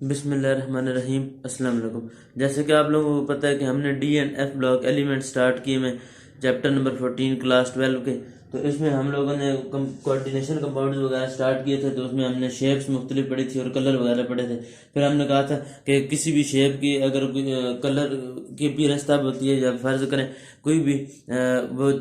बिस्मिल्लाहिर्रहमानिर्रहीम। अस्सलाम वालेकुम। जैसे कि आप लोगों को पता है कि हमने D and F block element start किए में चैप्टर नंबर 14 क्लास 12 के। तो इसमें हम लोगों ने कोऑर्डिनेशन कंपाउंड्स वगैरह स्टार्ट किए थे। तो उसमें हमने शेप्स मुख्तलिफ पढ़ी थी और कलर वगैरह पढ़े थे। फिर हमने कहा था कि किसी भी शेप की अगर कलर की अपीयरेंस तब होती है जब फर्ज करें कोई भी वो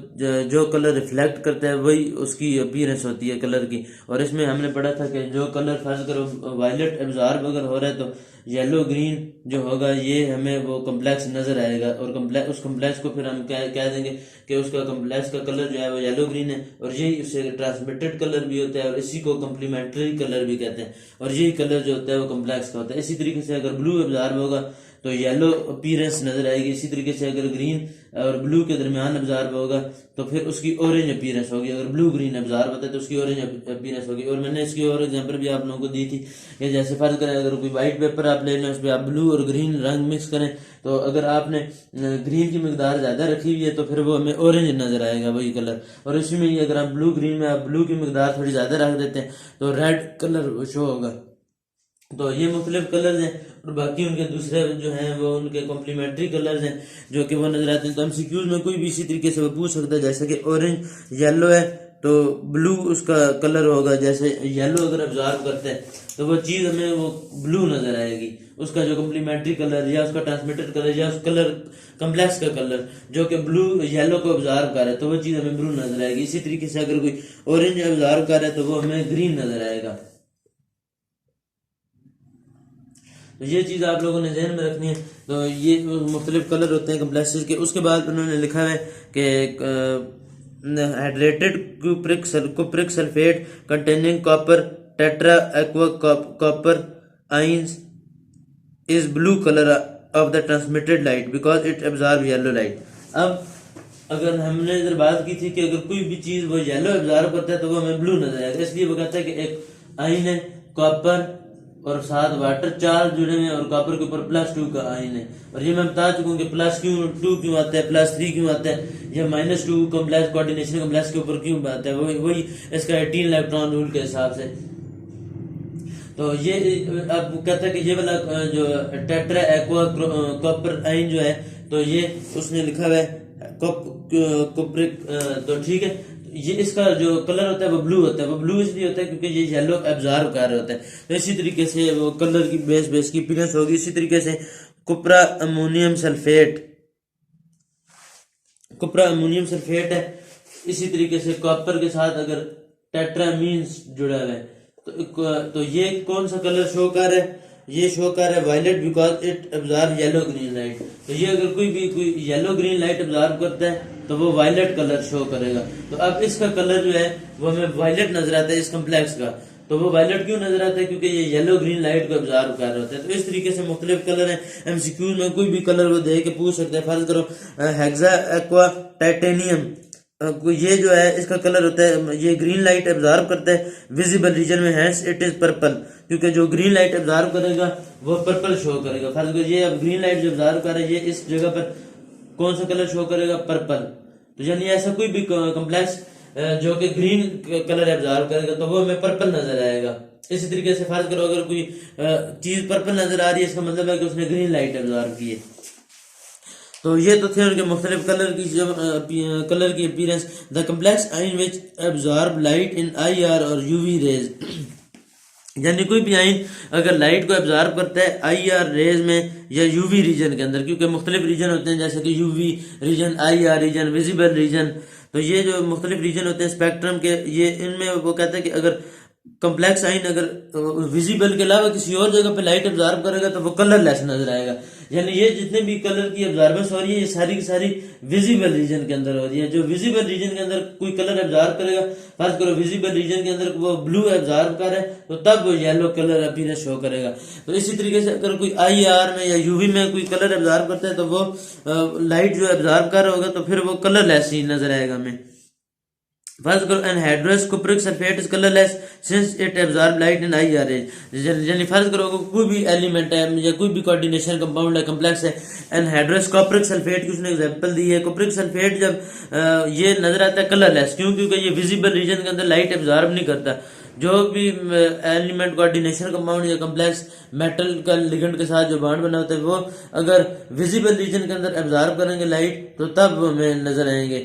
जो कलर रिफ्लेक्ट करता है वही उसकी अपीयरेंस होती है कलर की। और इसमें हमने पढ़ा था कि जो कलर फर्ज करो वायलेट एब्जॉर्ब अगर हो रहा है तो येलो ग्रीन जो होगा ये हमें वो कम्प्लेक्स नजर आएगा। और कम्प्लेक्स उस कम्प्लेक्स को फिर हम कह देंगे कि उसका कम्प्लेक्स का कलर जो है वो येलो ग्रीन है। और यही उससे ट्रांसमिटेड कलर भी होता है और इसी को कम्प्लीमेंट्री कलर भी कहते हैं। और यही कलर जो होता है वो कम्प्लेक्स का होता है। इसी तरीके से अगर ब्लू एब्जॉर्ब होगा तो येलो अपीयरेंस नजर आएगी। इसी तरीके से अगर ग्रीन और ब्लू के दरमियान एब्जॉर्ब होगा तो फिर उसकी ऑरेंज अपीयरेंस होगी। अगर ब्लू ग्रीन एब्जॉर्ब होता है तो उसकी ऑरेंज अपीयरेंस होगी। और मैंने इसकी और एग्जांपल भी आप लोगों को दी थी कि जैसे फर्ज करें अगर कोई व्हाइट पेपर आप ले लें उस पर आप ब्लू और ग्रीन रंग मिक्स करें तो अगर आपने ग्रीन की मकदार ज्यादा रखी हुई है तो फिर वो हमें ऑरेंज नजर आएगा वही कलर। और इसी में ही अगर आप ब्लू ग्रीन में आप ब्लू की मकदार थोड़ी ज्यादा रख देते हैं तो रेड कलर शो होगा। तो ये मुख्तलिफ कलर्स हैं और बाकी उनके दूसरे जो हैं वो उनके कॉम्प्लीमेंट्री कलर्स हैं जो कि वो नजर आते हैं। तो एमसीक्यूज में कोई भी इसी तरीके से वो पूछ सकता है जैसे कि ऑरेंज येलो है तो ब्लू उसका कलर होगा। जैसे येलो अगर ऑब्जर्व करते हैं तो वो चीज़ हमें वो ब्लू नजर आएगी। उसका जो कम्प्लीमेंट्री कलर या उसका ट्रांसमिटेड कलर या उस कलर कम्प्लेक्स का कलर जो कि ब्लू येलो को ऑब्जर्व कर रहा है तो वो चीज़ हमें ब्लू नजर आएगी। इसी तरीके से अगर कोई ऑरेंज ऑब्जर्व कर रहा है तो वो हमें ग्रीन नजर आएगा। तो ये चीज़ आप लोगों ने जहन में रखनी है। तो ये मुख्तलिफ कलर होते हैं कम्प्लेक्सेस के। उसके बाद उन्होंने लिखा है कि hydrated cupric sulphate containing copper tetra aqua copper ions is blue colour of the transmitted light because it absorb yellow light. अब अगर हमने इधर बात की थी कि अगर कोई भी चीज़ वो येलो एब्जॉर्ब करता है तो वो हमें ब्लू नजर आएगा। इसलिए वो कहता है कि एक आइन है कॉपर और साथ वाटर चार्ज जुड़े हुए हैं और कॉपर के ऊपर +2 का आयन है। और ये मैं बता चुका हूँ कि +2 क्यों आता है, +3 क्यों आता है, या -2 कॉम्प्लेक्स कोऑर्डिनेशन कॉम्प्लेक्स के ऊपर क्यों आता है, वही इसका 18 इलेक्ट्रॉन रूल के हिसाब से। तो ये अब कहता है कि ये वाला जो टेट्रा एक्वा कॉपर आयन जो है तो ये उसने लिखा हुआ है कॉपरिक। तो ठीक है, ये इसका जो कलर होता है वो ब्लू होता है। वो ब्लू इसलिए होता है क्योंकि ये येलो एब्जॉर्ब कर रहा होता है। तो इसी तरीके से वो कलर की बेस की अपीयरेंस होगी। इसी तरीके से कुप्रा अमोनियम सल्फेट है। इसी तरीके से कॉपर के साथ अगर टेट्रामीन्स जुड़ा हुआ है तो ये कौन सा कलर शो कर रहा है, ये शो कर रहा है violet because it absorb yellow green light. तो ये अगर कोई येलो ग्रीन लाइट एब्जॉर्ब करता है तो वो वायलेट कलर शो करेगा। तो अब इसका कलर जो है वो हमें वायलेट नजर आता है इस कम्प्लेक्स का। तो वो वायलेट क्यों नजर आता है, क्योंकि ये येलो ग्रीन लाइट को एब्जॉर्ब कर रहे होते हैं। तो इस तरीके से मुख्तलिफ कलर हैं। एमसीक्यूज में कोई भी कलर वो दे के पूछ सकते हैं। फर्ज करो हेक्सा एक्वा टाइटेनियम ये जो है इसका कलर होता है, ये ग्रीन लाइट एब्जॉर्ब करता है विजिबल रीजन में, हैंस इट इज पर्पल। क्योंकि जो ग्रीन लाइट एब्जॉर्ब करेगा वो पर्पल शो करेगा। फर्ज करो ये अब ग्रीन लाइट जो एब्जॉर्ब कर रहा है ये इस जगह पर कौन सा कलर शो करेगा, पर्पल। तो यानी ऐसा कोई भी कम्प्लेक्स जो कि ग्रीन कलर एब्जॉर्ब करेगा तो वो हमें पर्पल नजर आएगा। इसी तरीके से फर्ज करो अगर कोई चीज पर्पल नजर आ रही है इसका मतलब है कि उसने ग्रीन लाइट एब्जॉर्ब की है। तो ये तो थे उनके मुख्तलिफ कलर की अपीयरेंस। द कम्प्लेक्स आइन विच एब्जॉर्ब लाइट इन IR और UV रेज, यानी कोई भी आइन अगर लाइट को एब्जॉर्ब करता है IR रेज में या UV रीजन के अंदर, क्योंकि मुख्तलिफ रीजन होते हैं जैसे कि UV region, IR region, visible region. तो ये जो मुख्तलिफ रीजन होते हैं स्पेक्ट्रम के, ये इनमें वो कहता है कि अगर कम्प्लेक्स आइन अगर विजिबल के अलावा किसी और जगह पे लाइट एब्जॉर्ब करेगा तो वो कलरलेस नजर आएगा। यानी ये जितने भी कलर की एब्जॉर्बेंस हो रही है ये सारी की सारी विजिबल रीजन के अंदर हो रही है। जो विजिबल रीजन के अंदर कोई कलर एब्जॉर्ब करेगा, फर्ज करो विजिबल रीजन के अंदर वो ब्लू एब्जॉर्ब कर रहा है तो तब वो येलो कलर अपीयरेंस शो करेगा। तो इसी तरीके से अगर कोई IR में या UV में कोई कलर एब्जॉर्ब करता है तो वो लाइट जो एब्जॉर्ब कर रहा होगा तो फिर वो कलरलेस ही नजर आएगा हमें। फर्ज करो anhydrous cupric sulphate is colourless since it absorb light in IR rays. यानी फर्ज करो कोई भी एलिमेंट है या कोई भी कोऑर्डिनेशन कंपाउंड है, कम्प्लेक्स है, एनहाइड्रस कुप्रिक सल्फेट की उसने एग्जांपल दी है। कुप्रिक सल्फेट जब ये नजर आता है कलरलेस, क्यों, क्योंकि ये विजिबल रीजन के अंदर लाइट एब्जॉर्ब नहीं करता। जो भी एलिमेंट कोऑर्डिनेशन कंपाउंड या कम्प्लेक्स मेटल का लिगेंड के साथ जो बॉन्ड बना होता है वो अगर विजिबल रीजन के अंदर एब्जॉर्ब करेंगे लाइट तो तब हमें नजर आएंगे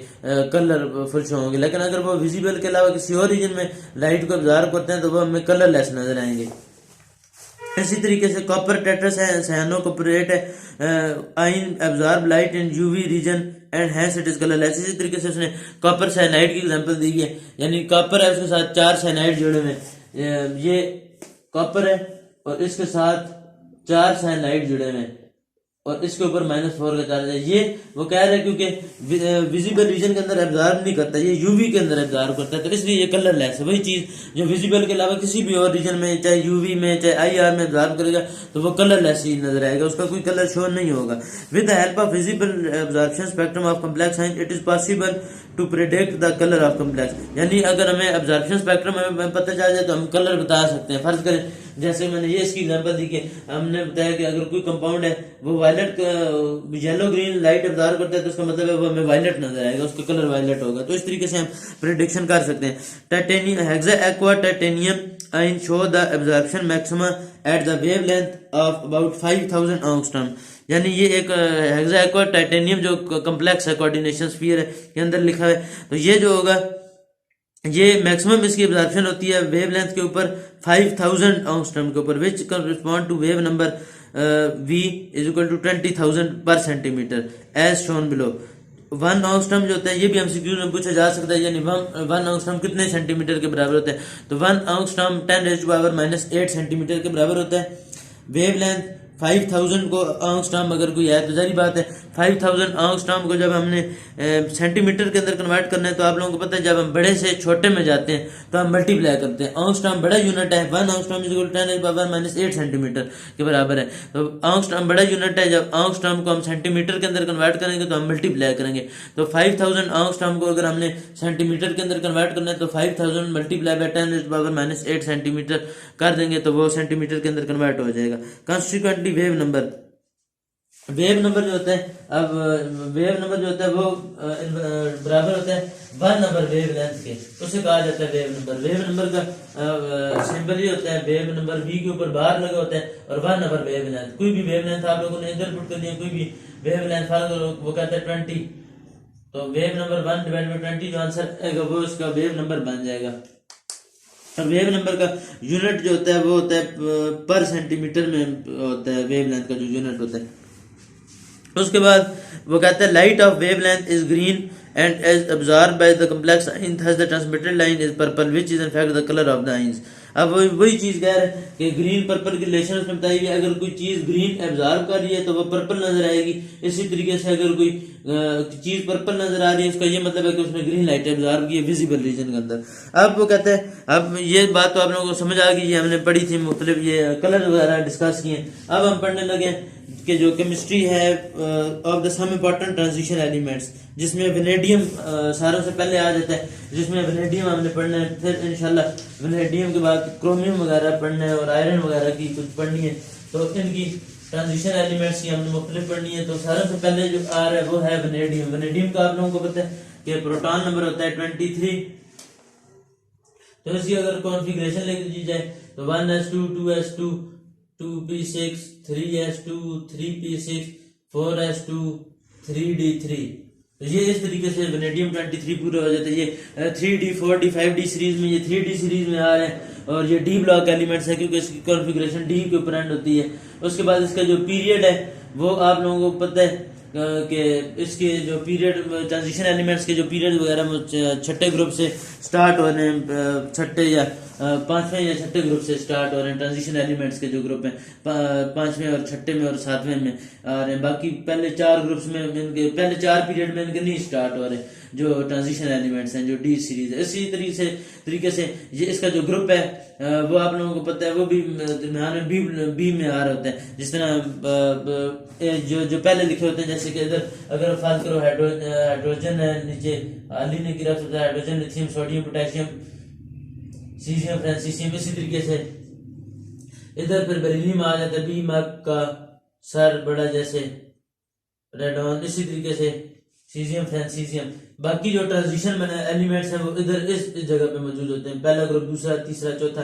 कलरफुल शो होंगे, लेकिन अगर वो विजिबल के अलावा किसी और रीजन में लाइट को एब्जॉर्ब करते हैं तो वो हमें कलरलेस नजर आएंगे। इसी तरीके से कॉपर टेट्रस है साइनोकोपरेट है, ion absorb light in UV region and hence it is colourless. इसी तरीके से उसने कॉपर साइनाइड की एग्जांपल दी है, यानी कॉपर है उसके साथ 4 साइनाइड जुड़े हुए हैं, ये कॉपर है और इसके साथ 4 साइनाइड जुड़े हुए हैं और इसके ऊपर -4 का चार्ज है। ये वो कह रहे हैं क्योंकि विजिबल रीजन के अंदर एब्जॉर्ब नहीं करता, ये यूवी के अंदर एब्जॉर्ब करता है, तो इसलिए ये कलरलेस है। वही चीज जो विजिबल के अलावा किसी भी और रीजन में, चाहे यूवी में चाहे आईआर में एब्जॉर्ब करेगा तो वो कलरलेस ही नजर आएगा, उसका कोई कलर शो नहीं होगा। With the help of visible absorption spectrum of complex science it is possible to predict the colour of complex, यानी अगर हमें एब्जॉर्प्शन स्पेक्ट्रम हमें पता चल जाए तो हम कलर बता सकते हैं। फर्ज करें जैसे मैंने ये इसकी एग्जांपल दी कि हमने बताया कि अगर कोई कंपाउंड है वो violet yellow green light absorb करता है तो उसका मतलब है वो हमें वायलेट नजर आएगा, उसका कलर वायलेट होगा। तो इस तरीके से हम प्रेडिक्शन कर सकते हैं। टाइटेनियम हेक्सा एक्वा टाइटेनियम आइन show the absorption maxima at the wavelength of about 5000 angstrom, यानी ये एक हेक्सा एक्वा टाइटेनियम जो कॉम्प्लेक्स है कोऑर्डिनेशन स्फीयर है के अंदर लिखा है, तो ये जो होगा ये मैक्सिमम इसकी एब्जॉर्प्शन होती है वेवलेंथ के ऊपर 5000 एंगस्ट्रॉम के ऊपर, which correspond to wave number v is equal to 20,000 per centimetre as shown below. 1 angstrom जो होता है ये भी एमसीक्यू में पूछा जा सकता है, यानी 1 एंगस्ट्रॉम कितने सेंटीमीटर के बराबर होता है, तो 1 एंगस्ट्रॉम 10⁻⁻8 सेंटीमीटर के बराबर होता है। वेवलेंथ 5000 को एंगस्ट्रॉम अगर कोई है तो जारी बात है 5000 एंगस्ट्रॉम को जब हमने सेंटीमीटर के अंदर कन्वर्ट करना है तो आप लोगों को पता है जब हम बड़े से छोटे में जाते हैं तो हम मल्टीप्लाई करते हैं। एंगस्ट्रॉम बड़ा यूनिट है, 1 angstrom is equal to 10⁻⁻8 centimetre के बराबर है, तो एंगस्ट्रॉम बड़ा यूनिट है। जब एंगस्ट्रॉम को हम सेंटीमीटर के अंदर कन्वर्ट करेंगे तो हम मल्टीप्लाई करेंगे, तो 5000 एंगस्ट्रॉम को अगर हमने सेंटीमीटर के अंदर कन्वर्ट करना है तो 5000 मल्टीप्लाई बाय 10⁻⁻8 सेंटीमीटर कर देंगे तो वो सेंटीमीटर के अंदर कन्वर्ट हो जाएगा। कॉन्स्टिट्यूएंटली वेव नंबर जो होता है, अब वेव नंबर जो होता है वो बराबर होता है 1 नंबर वेव लेंथ के, उसे कहा जाता है वेव नंबर। वेव नंबर का सिंबल ही होता है वेव नंबर, v के ऊपर बार लगा होता है और 1 नंबर वेव लेंथ। कोई भी वेव लेंथ आप लोगों ने इधर पुट कर दिया, कोई भी वेव लेंथ वो कहता है 20, तो वेव नंबर 1/20 जो आंसर आएगा वो उसका वेव नंबर बन जाएगा। और वेव नंबर का यूनिट जो होता है वो होता है पर सेंटीमीटर में होता है, वेव लेंथ का जो यूनिट होता है। उसके बाद वो कहता है light off wave length is green and is absorb by the complex ion, thus the transmitted line is purple which is in fact the colour of the ions. अब वही चीज कह रहे हैं कि ग्रीन पर्पल की रिलेशन उसमें बताई गई, अगर कोई चीज ग्रीन एब्जॉर्ब कर रही है तो वो पर्पल नजर आएगी। इसी तरीके से अगर कोई चीज पर्पल नजर आ रही है उसका ये मतलब है कि उसने ग्रीन लाइट एब्जॉर्ब की है विजिबल रीजन के अंदर। अब वो कहते हैं, अब ये बात तो आप लोगों को समझ आ गई, ये हमने पढ़ी थी, मुख्तलिफ ये कलर वगैरह डिस्कस किए। अब हम पढ़ने लगे कि जो केमिस्ट्री है of the some important transition elements, जिसमें वेनेडियम सारों से पहले आ जाता है, जिसमें वेनेडियम हमने पढ़ना है, फिर इंशाल्लाह वेनेडियम के बाद क्रोमियम वगैरह पढ़ना है और आयरन वगैरह की कुछ पढ़नी है, तो इनकी ट्रांजिशन एलिमेंट्स की हमने मुख्तलिफ पढ़नी है। तो सारों से पहले जो आ रहा है वो है वेनेडियम। वेनेडियम का आप लोगों को पता है कि प्रोटॉन नंबर होता है 23, तो इसकी अगर कॉन्फ़िगरेशन लिख दी जाए तो 1s2 2s2 2p6 3s2 3p6 4s2 3d3, तो ये इस तरीके से वेनेडियम 23 पूरा हो जाता है। ये 3d 4d 5d सीरीज में, ये 3d सीरीज में आ रहे हैं और ये डी ब्लॉक एलिमेंट्स है क्योंकि इसकी कॉन्फ़िगरेशन डी के ऊपर एंड होती है। उसके बाद इसका जो पीरियड है वो आप लोगों को पता है कि इसके जो पीरियड ट्रांजिशन एलिमेंट्स के जो पीरियड वगैरह छठे ग्रुप से स्टार्ट हो रहे हैं, छठे या पांचवें या छठे ग्रुप से स्टार्ट हो रहे हैं ट्रांजिशन एलिमेंट्स के जो ग्रुप हैं, पांचवें और छठे में और सातवें में आ रहे हैं। बाकी पहले 4 ग्रुप्स में इनके पहले 4 पीरियड में इनके नहीं स्टार्ट हो रहे जो ट्रांजिशन एलिमेंट्स हैं, जो डी सीरीज है। इसी तरीके से ये इसका जो ग्रुप है वो आप लोगों को पता है वो भी दरमियान में बी में आ रहा होता है। जिस तरह जो पहले लिखे होते हैं, जैसे कि इधर अगर फाल करो हाइड्रोजन है, नीचे अली ने गिरा होता है hydrogen lithium sodium potassium caesium francium. इसी तरीके से इधर फिर बेरिलियम आ जाता है, बी मार्क का सर बड़ा जैसे रेडॉन। इसी तरीके से सीजियम फ्रांसीसियम। बाकी जो ट्रांजिशन एलिमेंट्स हैं वो इधर इस जगह पे मौजूद होते हैं, पहला ग्रुप, दूसरा, तीसरा, चौथा,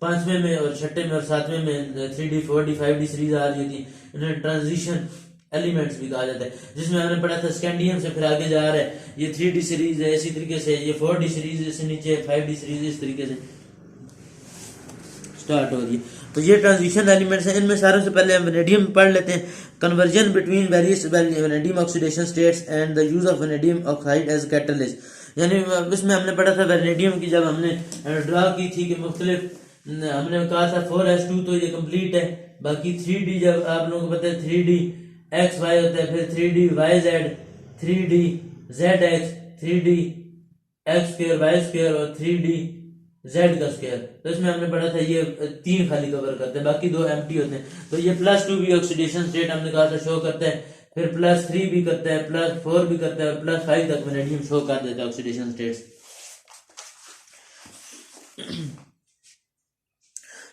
पांचवें में और छठे में और सातवें में 3D 4D 5D सीरीज आ रही थी, इन्हें ट्रांजिशन एलिमेंट्स भी कहा जाता है। जिसमें हमने पढ़ा था स्कैंडियम से फिर आगे जा रहा है, ये 3D सीरीज है, इसी तरीके से ये 4D सीरीज से नीचे 5D सीरीज इस तरीके से स्टार्ट हो रही है। तो ये ट्रांजिशन एलिमेंट्स हैं। इनमें सारों से पहले हम वेनेडियम पढ़ लेते हैं। Conversion between various vanadium oxidation states and the use of vanadium oxide as catalyst. यानी इसमें हमने पढ़ा था वेनेडियम की, जब हमने ड्रा की थी कि मुख्तलिफ, हमने कहा था 4s2 तो ये कंप्लीट है, बाकी 3D जब आप लोगों को पता है 3D XY होता है, फिर 3D YZ, 3D ZX, 3D X2 Y2 और 3D Z का स्क्वायर। तो इसमें हमने पढ़ा था ये 3 खाली कवर करते हैं, बाकी 2 एम्प्टी होते हैं। तो ये +2 भी ऑक्सीडेशन स्टेट हमने कहा था शो करता है, फिर +3 भी करता है, +4 भी करता है और +5 तक वेनेडियम शो कर देता है ऑक्सीडेशन स्टेट्स।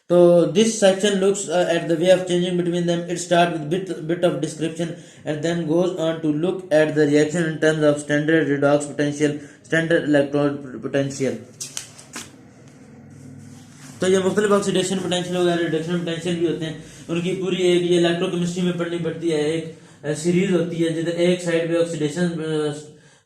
तो this section looks at the way of changing between them. It start with bit of description and then goes on to look at the reaction in terms of standard redox potential, standard electron potential. तो ये मुख्तलिफ oxidation potential वगैरह reduction potential भी होते हैं, उनकी पूरी एक ये इलेक्ट्रोकेमिस्ट्री में पढ़नी पड़ती है। एक सीरीज होती है जिधर एक साइड पे ऑक्सीडेशन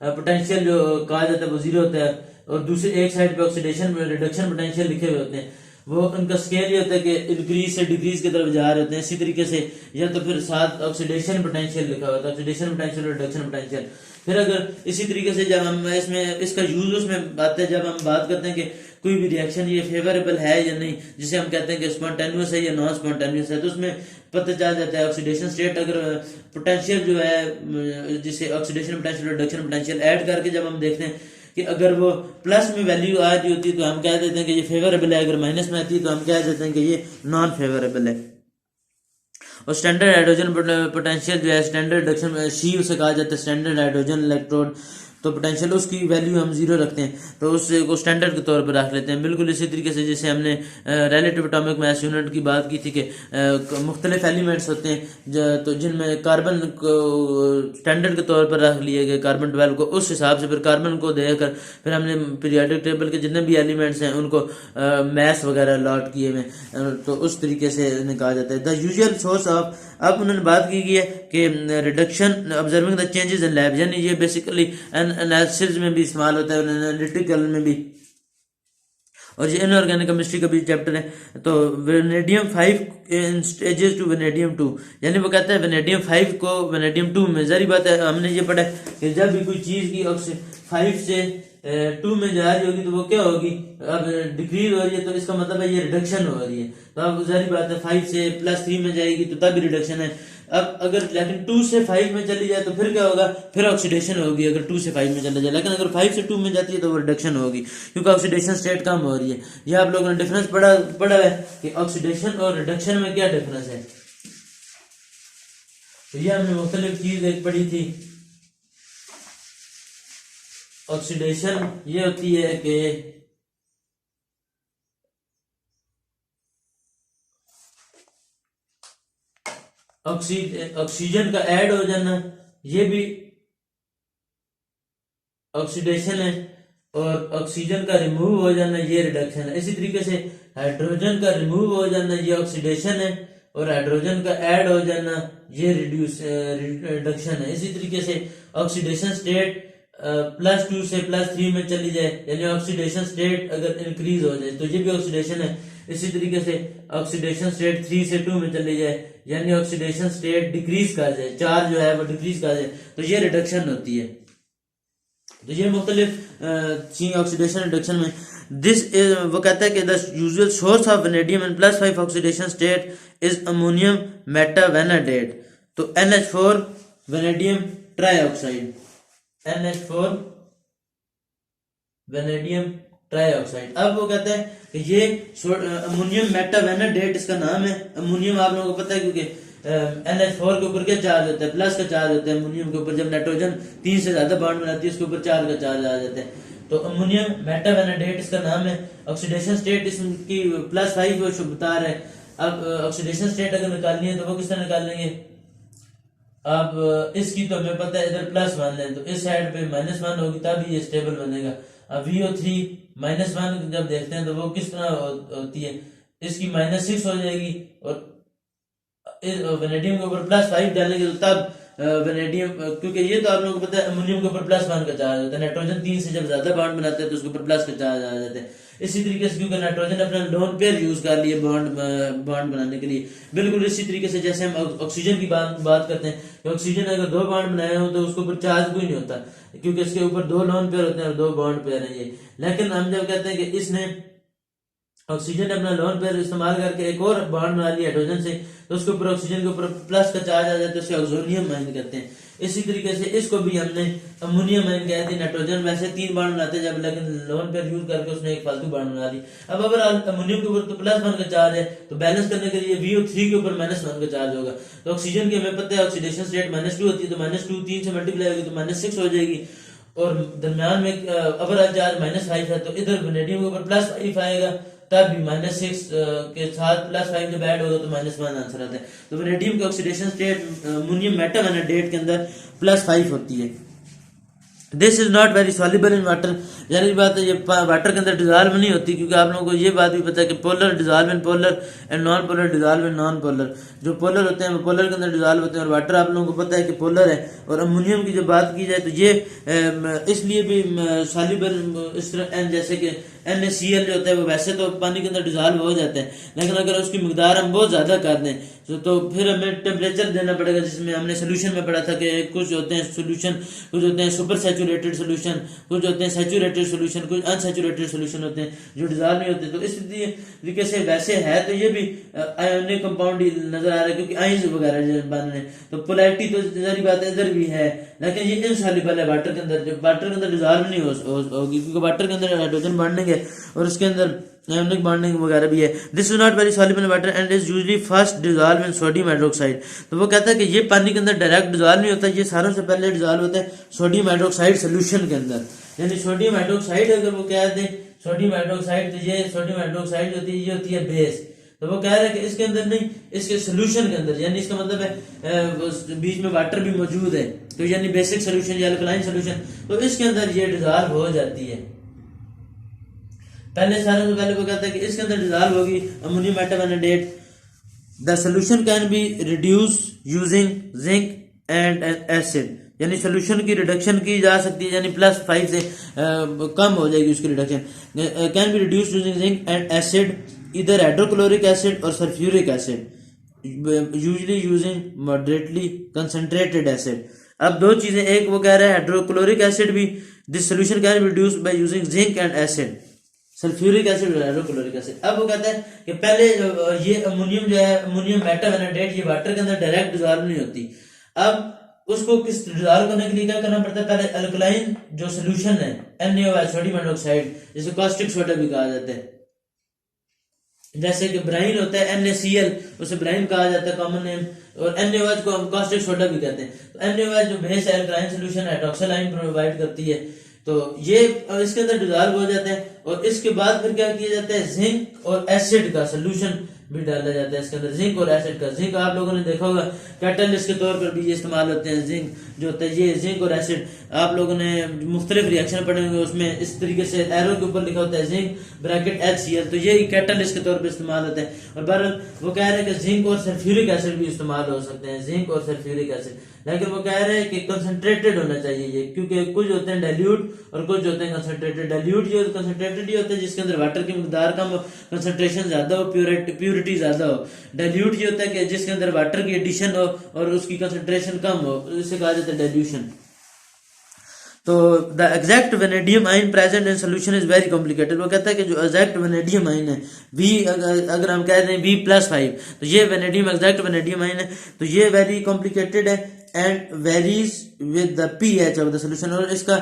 पोटेंशियल जो कहा जाता है वो 0 होता है और दूसरी एक साइड पे ऑक्सीडेशन रिडक्शन पोटेंशियल लिखे हुए होते हैं। वो उनका स्केल ये होता है कि इंक्रीज से डिक्रीज की तरफ जा रहे होते हैं। इसी तरीके से या तो फिर साथ ऑक्सीडेशन पोटेंशियल लिखा हुआ था, ऑक्सीडेशन पोटेंशियल और रिडक्शन पोटेंशियल। फिर अगर इसी तरीके से जब हम इसमें इसका यूज उसमें आता है, जब हम बात करते हैं कि कोई भी रिएक्शन ये फेवरेबल है या नहीं, जिसे हम कहते हैं कि स्पॉन्टेनियस है या नॉन स्पॉन्टेनियस है, तो उसमें पता चल जाता है ऑक्सीडेशन स्टेट। अगर पोटेंशियल जो है जिसे oxidation potential reduction potential add करके जब हम देखते हैं कि अगर वो प्लस में वैल्यू आ रही होती है तो हम कह देते हैं कि ये फेवरेबल है, अगर माइनस में आती है तो हम कह देते हैं कि ये नॉन फेवरेबल है। और स्टैंडर्ड हाइड्रोजन पोटेंशियल जो है स्टैंडर्ड रिडक्शन सी उसे कहा जाता है, स्टैंडर्ड हाइड्रोजन इलेक्ट्रोड। तो पोटेंशियल उसकी वैल्यू हम 0 रखते हैं, तो उससे को स्टैंडर्ड के तौर पर रख लेते हैं। बिल्कुल इसी तरीके से जैसे हमने रिलेटिव एटॉमिक मास यूनिट की बात की थी कि मुख्तलिफ एलिमेंट्स होते हैं तो जिनमें कार्बन को स्टैंडर्ड के तौर पर रख लिए गए, कार्बन 12 को, उस हिसाब से फिर कार्बन को देकर फिर हमने पीरियोडिक टेबल के जितने भी एलिमेंट्स हैं उनको मैस वगैरह अलॉट किए हुए, तो उस तरीके से इन्हें कहा जाता है द यूजुअल सोर्स ऑफ। अब उन्होंने बात की है कि reduction observing the changes in lab, यानी ये बेसिकली एनालिसिस में भी इस्तेमाल होता है, एनालिटिकल में भी, और ये इनऑर्गेनिक केमिस्ट्री का भी चैप्टर है। तो vanadium 5 in stages to vanadium 2, यानी वो कहता है वेनेडियम 5 को वेनेडियम 2 में, जारी बात है हमने ये पढ़ा कि जब भी कोई चीज की 5 से 2 में जा रही होगी तो वो क्या होगी, अब डिक्रीज हो रही है, तो इसका मतलब है ये रिडक्शन हो रही है। तो अब जारी बात है 5 से +3 में जाएगी तो तब रिडक्शन है। अब अगर लेकिन 2 से 5 में चली जाए तो फिर क्या होगा, फिर ऑक्सीडेशन होगी अगर 2 से 5 में चला जाए। लेकिन अगर 5 से 2 में जाती है तो वो रिडक्शन होगी, क्योंकि ऑक्सीडेशन स्टेट कम हो रही है। यह आप लोगों ने डिफरेंस पढ़ा है कि ऑक्सीडेशन और रिडक्शन में क्या डिफरेंस है। तो ये हमने मुख्तलिफ चीज एक पढ़ी थी। ऑक्सीडेशन ये होती है कि ऑक्सीजन का ऐड हो जाना, ये भी ऑक्सीडेशन है, और ऑक्सीजन का रिमूव हो जाना ये रिडक्शन है। इसी तरीके से हाइड्रोजन का रिमूव हो जाना ये ऑक्सीडेशन है, और हाइड्रोजन का ऐड हो जाना ये रिडक्शन है। इसी तरीके से ऑक्सीडेशन स्टेट +2 से +3 में चली जाए, यानी ऑक्सीडेशन स्टेट अगर इंक्रीज हो जाए तो ये भी ऑक्सीडेशन है। इसी तरीके से ऑक्सीडेशन स्टेट 3 से 2 में चली जाए, यानी ऑक्सीडेशन स्टेट डिक्रीज कर जाए, चार्ज जो है वो डिक्रीज कर जाए, तो ये रिडक्शन होती है। तो ये मुख्तलिफ ऑक्सीडेशन रिडक्शन में दिस इज, वो कहता है कि the usual source of vanadium in +5 oxidation state is ammonium metavanadate. तो NH4 vanadium trioxide, NH4 vanadium trioxide. अब वो कहता है कि ये अमोनियम मेटावेनाडेट इसका नाम है। अमोनियम आप लोगों को पता है क्योंकि NH4 के ऊपर क्या चार्ज होता है, प्लस का चार्ज होता है अमोनियम के ऊपर। जब नाइट्रोजन 3 से ज्यादा बॉन्ड बनाती है उसके ऊपर 4 का चार्ज आ जाता है। तो अमोनियम मेटावेनाडेट इसका नाम है। ऑक्सीडेशन स्टेट इसकी +5 बता रहा है। अब ऑक्सीडेशन स्टेट अगर निकालनी है तो वो किस तरह निकाल लेंगे, अब इसकी तो हमें पता है इधर +1 है, तो इस साइड पे -1 होगी तभी ये स्टेबल बनेगा। अब VO3 -1 जब देखते हैं तो वो किस तरह होती है, इसकी -6 हो जाएगी, और वेनेडियम के ऊपर +5 डालेंगे तो तब वेनेडियम, क्योंकि ये तो आप लोगों को पता है अमोनियम के ऊपर +1 का चार्ज होता है, नाइट्रोजन 3 से जब ज्यादा बॉन्ड बनाते हैं तो उसके ऊपर प्लस का चार्ज आ जाता है। इसी तरीके से क्योंकि नाइट्रोजन अपना लोन पेयर यूज कर लिए बॉन्ड बनाने के लिए, बिल्कुल इसी तरीके से जैसे हम ऑक्सीजन की बात करते हैं कि ऑक्सीजन अगर 2 बॉन्ड बनाए हो तो उसके ऊपर चार्ज कोई नहीं होता, क्योंकि इसके ऊपर 2 लोन पेयर होते हैं और 2 बॉन्ड पेयर है ये। लेकिन हम जब कहते हैं कि इसने ऑक्सीजन ने अपना लोन पेयर इस्तेमाल करके एक और बॉन्ड बना लिया हाइड्रोजन से, तो उसके ऊपर ऑक्सीजन के ऊपर प्लस का चार्ज आ जाता है, उसे ऑक्सोनियम आयन कहते हैं। इसी तरीके से इसको भी हमने अमोनियम आयन कह दिया। नाइट्रोजन वैसे 3 बॉन्ड बनाते हैं जब, लेकिन लोन पेयर यूज करके उसने एक फालतू बॉन्ड बना ली। अब अगर अमोनियम के ऊपर तो +1 का चार्ज है तो बैलेंस करने के लिए VO3 के ऊपर -1 का चार्ज होगा। तो ऑक्सीजन की हमें पता है ऑक्सीडेशन स्टेट -2 होती है, तो -2 3 से मल्टीप्लाई होगी तो -6 हो जाएगी, और दरम्यान में अगर चार्ज -5 है तो इधर वेनेडियम के ऊपर +5 आएगा, तब भी -6 के साथ +5 जब ऐड होगा तो -1 आंसर आता है। तो वेनेडियम की ऑक्सीडेशन स्टेट अमोनियम मेटल एनाडेट के अंदर +5 होती है। This is not very soluble in water, यानी बात है ये वाटर के अंदर डिजॉल्व नहीं होती, क्योंकि आप लोगों को ये बात भी पता है कि polar dissolve in polar and non polar dissolve in non polar. जो पोलर होते हैं वो पोलर के अंदर डिजॉल्व होते हैं, और वाटर आप लोगों को पता है कि पोलर है। और अमोनियम की जब बात की जाए तो ये इसलिए भी सॉल्युबल इस तरह जैसे कि NaCl जो होता है वो वैसे तो पानी के अंदर डिजॉल्व हो जाता है, लेकिन अगर उसकी मिकदार हम बहुत ज़्यादा कर दें तो फिर हमें टेम्परेचर देना पड़ेगा, जिसमें हमने सोल्यूशन में पढ़ा था कि कुछ होते हैं सोल्यूशन, कुछ होते हैं सुपर सैचुरेटेड सोल्यूशन, कुछ होते हैं सैचुरेटेड सोल्यूशन, कुछ अनसैचुरेटेड सोल्यूशन होते हैं जो डिजॉल्व नहीं होते। तो इस तरीके से वैसे है तो ये भी आयोनिक कंपाउंड नजर आ रहा है, क्योंकि आइंस वगैरह बन रहे हैं, तो पोलैरिटी तो सारी बात इधर भी है, लेकिन ये इनसॉल्युबल है वाटर के अंदर, जो वाटर के अंदर डिजॉल्व नहीं होगी, क्योंकि वाटर के अंदर हाइड्रोजन बॉन्डिंग है और उसके अंदर आयोनिक बॉन्डिंग वगैरह भी है। This is not very soluble in water and is usually first dissolve in sodium hydroxide. तो वो कहता है कि ये पानी के अंदर डायरेक्ट डिसॉल्व नहीं होता, ये सारों से पहले डिसॉल्व होता है सोडियम हाइड्रोक्साइड सोल्यूशन के अंदर। यानी सोडियम हाइड्रोक्साइड अगर वो कह दें सोडियम हाइड्रोक्साइड, तो ये सोडियम हाइड्रोक्साइड होती है, ये होती है बेस। तो वो कह रहे हैं कि इसके अंदर नहीं, इसके सोल्यूशन के अंदर, यानी इसका मतलब है बीच में वाटर भी मौजूद है, तो यानी बेसिक सोल्यूशन या अल्कलाइन सोल्यूशन, तो इसके अंदर ये डिसॉल्व हो जाती है। पहले सारे से पहले वो कहता है कि इसके अंदर डिसॉल्व होगी ammonium metavanadate. The solution can be reduce using zinc and acid, यानी सोल्यूशन की रिडक्शन की जा सकती है, यानी +5 से कम हो जाएगी उसकी reduction. Can be reduce using zinc and acid, इधर हाइड्रोक्लोरिक एसिड और sulphuric acid, usually using moderately concentrated acid. अब दो चीजें, एक वो कह रहा है हाइड्रोक्लोरिक एसिड भी, this solution can be reduced by using zinc and acid, sulphuric acid और हाइड्रोक्लोरिक एसिड। अब वो कहता है कि पहले ये अमोनियम जो है, अमोनियम मेटावेनेडेट, ये वाटर के अंदर डायरेक्ट डिसॉल्व नहीं होती। अब उसको किस डिसॉल्व करने के लिए क्या करना पड़ता है, पहले अल्कलाइन जो सोल्यूशन है NaOH सोडियम हाइड्रोक्साइड, जिसे कॉस्टिक सोडा भी कहा जाता है, जैसे कि ब्राइन होता है NaCl, उसे ब्राइन कहा जाता है कॉमन नेम, और NaOH को हम कॉस्टिक सोडा भी कहते हैं। तो NaOH जो बेस है alkaline solution hydroxyl ion provide करती है, तो ये इसके अंदर डिसॉल्व हो जाते हैं। और इसके बाद फिर क्या किया जाता है, जिंक और एसिड का सोल्यूशन भी डाला जाता है इसके अंदर, जिंक और एसिड का। जिंक आप लोगों ने देखा होगा कैटलिस्ट के तौर पर भी ये इस्तेमाल होते हैं, जिंक जो होता है, ये जिंक और एसिड आप लोगों ने मुख्तलिफ रिएक्शन पढ़े होंगे, उसमें इस तरीके से एरो के ऊपर लिखा होता है जिंक ब्रैकेट HCl, तो ये कैटलिस्ट के तौर पर इस्तेमाल होते हैं। और बहरहाल वो कह रहे हैं कि जिंक और सल्फ्यूरिक एसिड भी इस्तेमाल हो सकते हैं, जिंक और सल्फ्यूरिक एसिड, लेकिन वो कह रहे हैं कि कंसंट्रेटेड होना चाहिए ये, क्योंकि कुछ होते हैं डाइल्यूट और कुछ होते हैं कंसंट्रेटेड। डाइल्यूट जो कंसंट्रेटेड ये होते हैं जिसके अंदर वाटर की मिकदार कम हो, कंसंट्रेशन ज्यादा हो, प्योरिटी ज्यादा हो। डाइल्यूट ये होता है कि जिसके अंदर वाटर की एडिशन हो और उसकी कंसंट्रेशन कम हो, इसे कहा जाता है डाइल्यूशन। तो the exact vanadium ion present in solution is very complicated. वो कहता है कि जो एग्जैक्ट वेनेडियम आयन है V, अगर हम कह रहे हैं V+5, तो ये वेनेडियम एग्जैक्ट वेनेडियम आयन है, तो ये वेरी कॉम्प्लिकेटेड है and varies with the pH of the solution, और इसका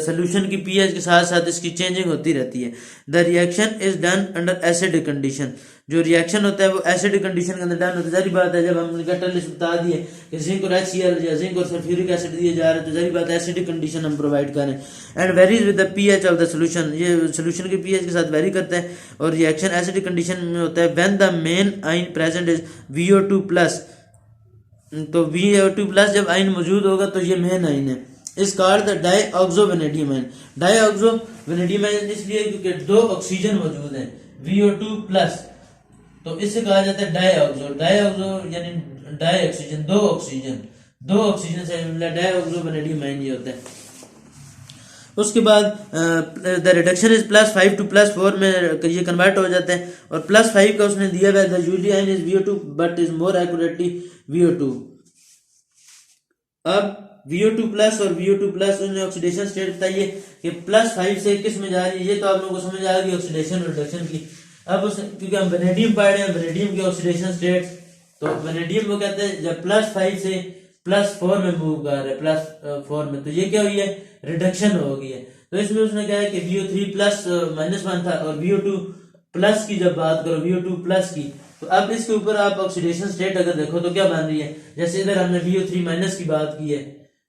सोल्यूशन की pH के साथ साथ इसकी चेंजिंग होती रहती है। The reaction is done under acidic condition, जो रिएक्शन होता है वो एसिडिक कंडीशन के अंदर डन होता है। जारी बात है, जब हम कैटलिस्ट बता दिए कि जिंक और HCl या जिंक और सल्फ्यूरिक एसिड दिए जा रहे हैं, तो जारी बात है एसिडिक कंडीशन हम प्रोवाइड करें। And varies with the pH of the solution, ये सोल्यूशन की pH के साथ वेरी करता है। और रिएक्शन एसिडिक कंडीशन में होता है when the main ion present is VO2+, तो VO2 प्लस जब आइन मौजूद होगा तो ये मेन आइन है। इस कॉल्ड द डाईऑक्सो वेनेडियम आइन। डाईऑक्सो वेनेडियम आइन इसलिए क्योंकि दो ऑक्सीजन मौजूद हैं VO2 प्लस, तो इससे कहा जाता है डाईऑक्सो। डाईऑक्सो यानी डाई ऑक्सीजन, दो ऑक्सीजन से मिला डाईऑक्सो वेनेडियम आइन ये होता है। उसके बाद द रिडक्शन इज +5 to +4 में ये कन्वर्ट हो जाते हैं, और +5 का उसने दिया हुआ है द यूजली आइन is VO2 but is more accurately VO2। अब VO2 प्लस और VO2 प्लस उन्हें ऑक्सीडेशन स्टेट बताइए कि +5 से किस में जा रही है, ये तो आप लोगों को समझ आ गई ऑक्सीडेशन और रिडक्शन की। अब उस क्योंकि हम वेनेडियम पढ़ रहे हैं, वेनेडियम की ऑक्सीडेशन स्टेट, तो वेनेडियम को कहते हैं जब +5 से +4 में मूव कर रहा है, +4 में, तो ये क्या हुई है, रिडक्शन हो गई है। तो इसमें उसने कहा है कि VO3 प्लस -1 था, और VO2 प्लस की जब बात करो, VO2 प्लस की, तो अब इसके ऊपर आप ऑक्सीडेशन स्टेट अगर देखो तो क्या बन रही है, जैसे इधर हमने VO3 माइनस की बात की है,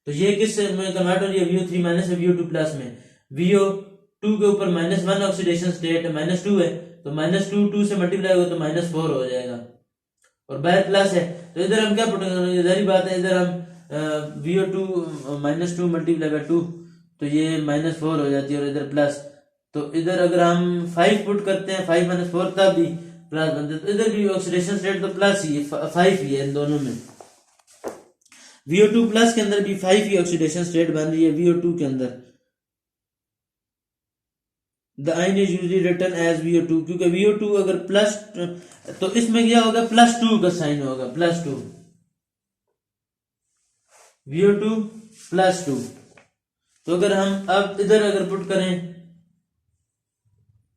तो ये किस में कन्वर्ट हो रही है, VO3 माइनस में VO2 प्लस में। VO2 के ऊपर -1 ऑक्सीडेशन स्टेट है, -2 है, तो -2 से मल्टीप्लाई होगा तो -4 हो जाएगा, और बाहर प्लस है, तो इधर हम क्या पुट करेंगे, जारी बात है, इधर हम VO2 -2 मल्टीप्लाई बाय 2, तो ये -4 हो जाती है, और इधर प्लस, तो इधर अगर हम 5 पुट करते हैं, 5 - 4 तब भी प्लस बनते हैं, तो इधर भी ऑक्सीडेशन स्टेट तो प्लस ही है, 5 ही है इन दोनों में। VO2 प्लस के अंदर भी 5 ही ऑक्सीडेशन स्टेट बन रही है VO2 के अंदर। द आइन is usually written as VO2, क्योंकि VO2 अगर प्लस, तो इसमें क्या होगा, +2 का साइन होगा, +2, VO2 +2। तो अगर हम अब इधर अगर पुट करें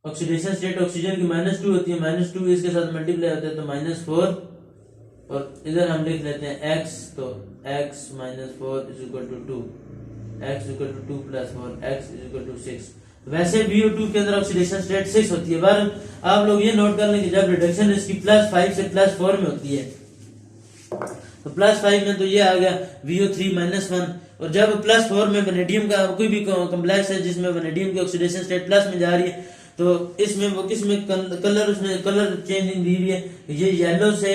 ऑक्सीडेशन स्टेट, ऑक्सीजन की -2 होती है, -2 इसके साथ मल्टीप्लाई होता है तो -4, और इधर हम लिख लेते हैं x, तो x - 4 = 2, x = 2 + 4, x = 6। वैसे VO2 के अंदर ऑक्सीडेशन स्टेट 6 होती है, बार आप लोग ये नोट कर लें कि जब रिडक्शन इसकी +5 से +4 में होती है, तो +5 में तो ये आ गया VO3 -1, और जब +4 में वेनेडियम का कोई भी कॉम्प्लेक्स है जिसमें वेनेडियम की ऑक्सीडेशन स्टेट प्लस में जा रही है, तो इसमें वो किसमें कलर, उसने कलर चेंजिंग दी हुई है, ये येलो से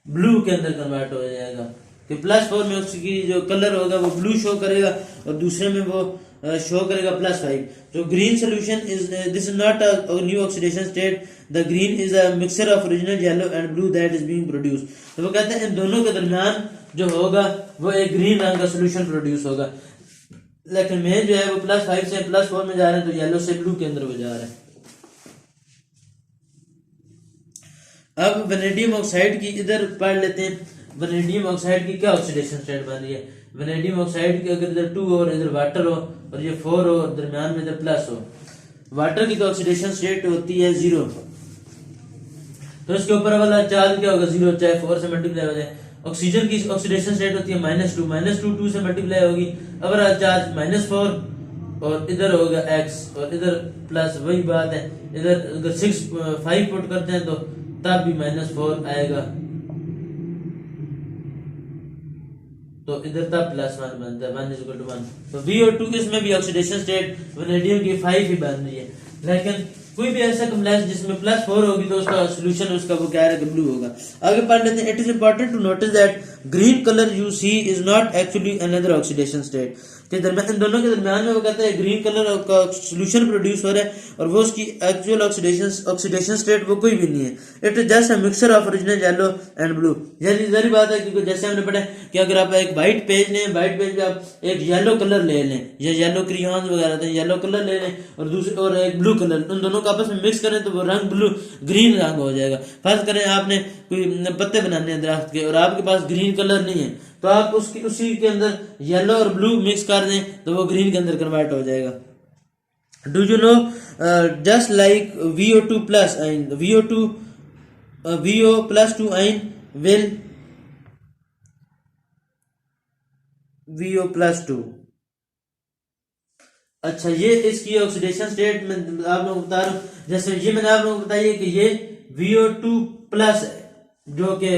ब्लू के अंदर कन्वर्ट हो जाएगा, कि +4 में उसकी जो कलर होगा वो ब्लू शो करेगा, और दूसरे में वो शो करेगा +5। तो green solution is, this is not a new oxidation state, the green is a mixture of original yellow and blue that is being produce. तो वो कहते हैं इन दोनों के दरमियान जो होगा वो एक ग्रीन रंग का सोल्यूशन प्रोड्यूस होगा, लेकिन मेन जो है वो +5 से +4 में जा रहे हैं, तो येलो से ब्लू के अंदर वो जा रहा है। अब वेनेडियम ऑक्साइड की इधर पढ़ लेते हैं, वेनेडियम ऑक्साइड की क्या ऑक्सीडेशन स्टेट बन रही है। वेनेडियम ऑक्साइड की अगर इधर 2 हो और इधर वाटर हो, और ये 4 हो और दरमियान में इधर प्लस हो, वाटर की तो ऑक्सीडेशन स्टेट होती है 0, तो इसके ऊपर वाला चार्ज क्या होगा, 0, चाहे 4 से मल्टीप्लाई हो जाए। ऑक्सीजन की ऑक्सीडेशन स्टेट होती है -2, 2 से मल्टीप्लाई होगी, अब चार्ज -4, और इधर होगा x, और इधर प्लस, वही बात है, इधर अगर 5 पुट करते हैं तो तब भी -4 आएगा, तो इधर तब +1 बनता है, 1 = 1। तो VO2 इसमें भी ऑक्सीडेशन स्टेट वेनेडियम की 5 ही बन रही है, लेकिन कोई भी ऐसा कॉम्प्लेक्स जिसमें +4 होगी तो उसका सोल्यूशन उसका वो क्या है, ब्लू होगा। आगे पढ़ लेते हैं। It is important to notice that green colour you see is not actually another oxidation state, के दरमियान, इन दोनों के दरमियान में वो कहते हैं ग्रीन कलर का सोल्यूशन प्रोड्यूस हो रहा है, और वो उसकी एक्चुअल ऑक्सीडेशन स्टेट वो कोई भी नहीं है। It is just a mixture of original yellow and blue. ये जरूरी बात है, क्योंकि जैसे हमने पढ़ा कि अगर आप एक व्हाइट पेज लें, व्हाइट पेज पे आप एक येलो कलर ले लें, या येलो क्रियॉन्स वगैरह थे, येलो कलर ले लें, और दूसरे और एक ब्लू कलर, उन दोनों को आपस में मिक्स करें तो वो रंग ब्लू ग्रीन रंग हो जाएगा। फर्ज करें आपने कोई पत्ते बनाने हैं दरख्त के, और आपके पास ग्रीन कलर नहीं है, तो आप उसी के अंदर येलो और ब्लू मिक्स कर दें तो वो ग्रीन के अंदर कन्वर्ट हो जाएगा। Do you know, just like VO2 plus आइन, VO +2 आइन विल VO +2। अच्छा, ये इसकी ऑक्सीडेशन स्टेट में आप लोगों को बता रहा हूँ, जैसे ये मैंने आप लोगों को बताइए कि ये VO2 प्लस है, जो कि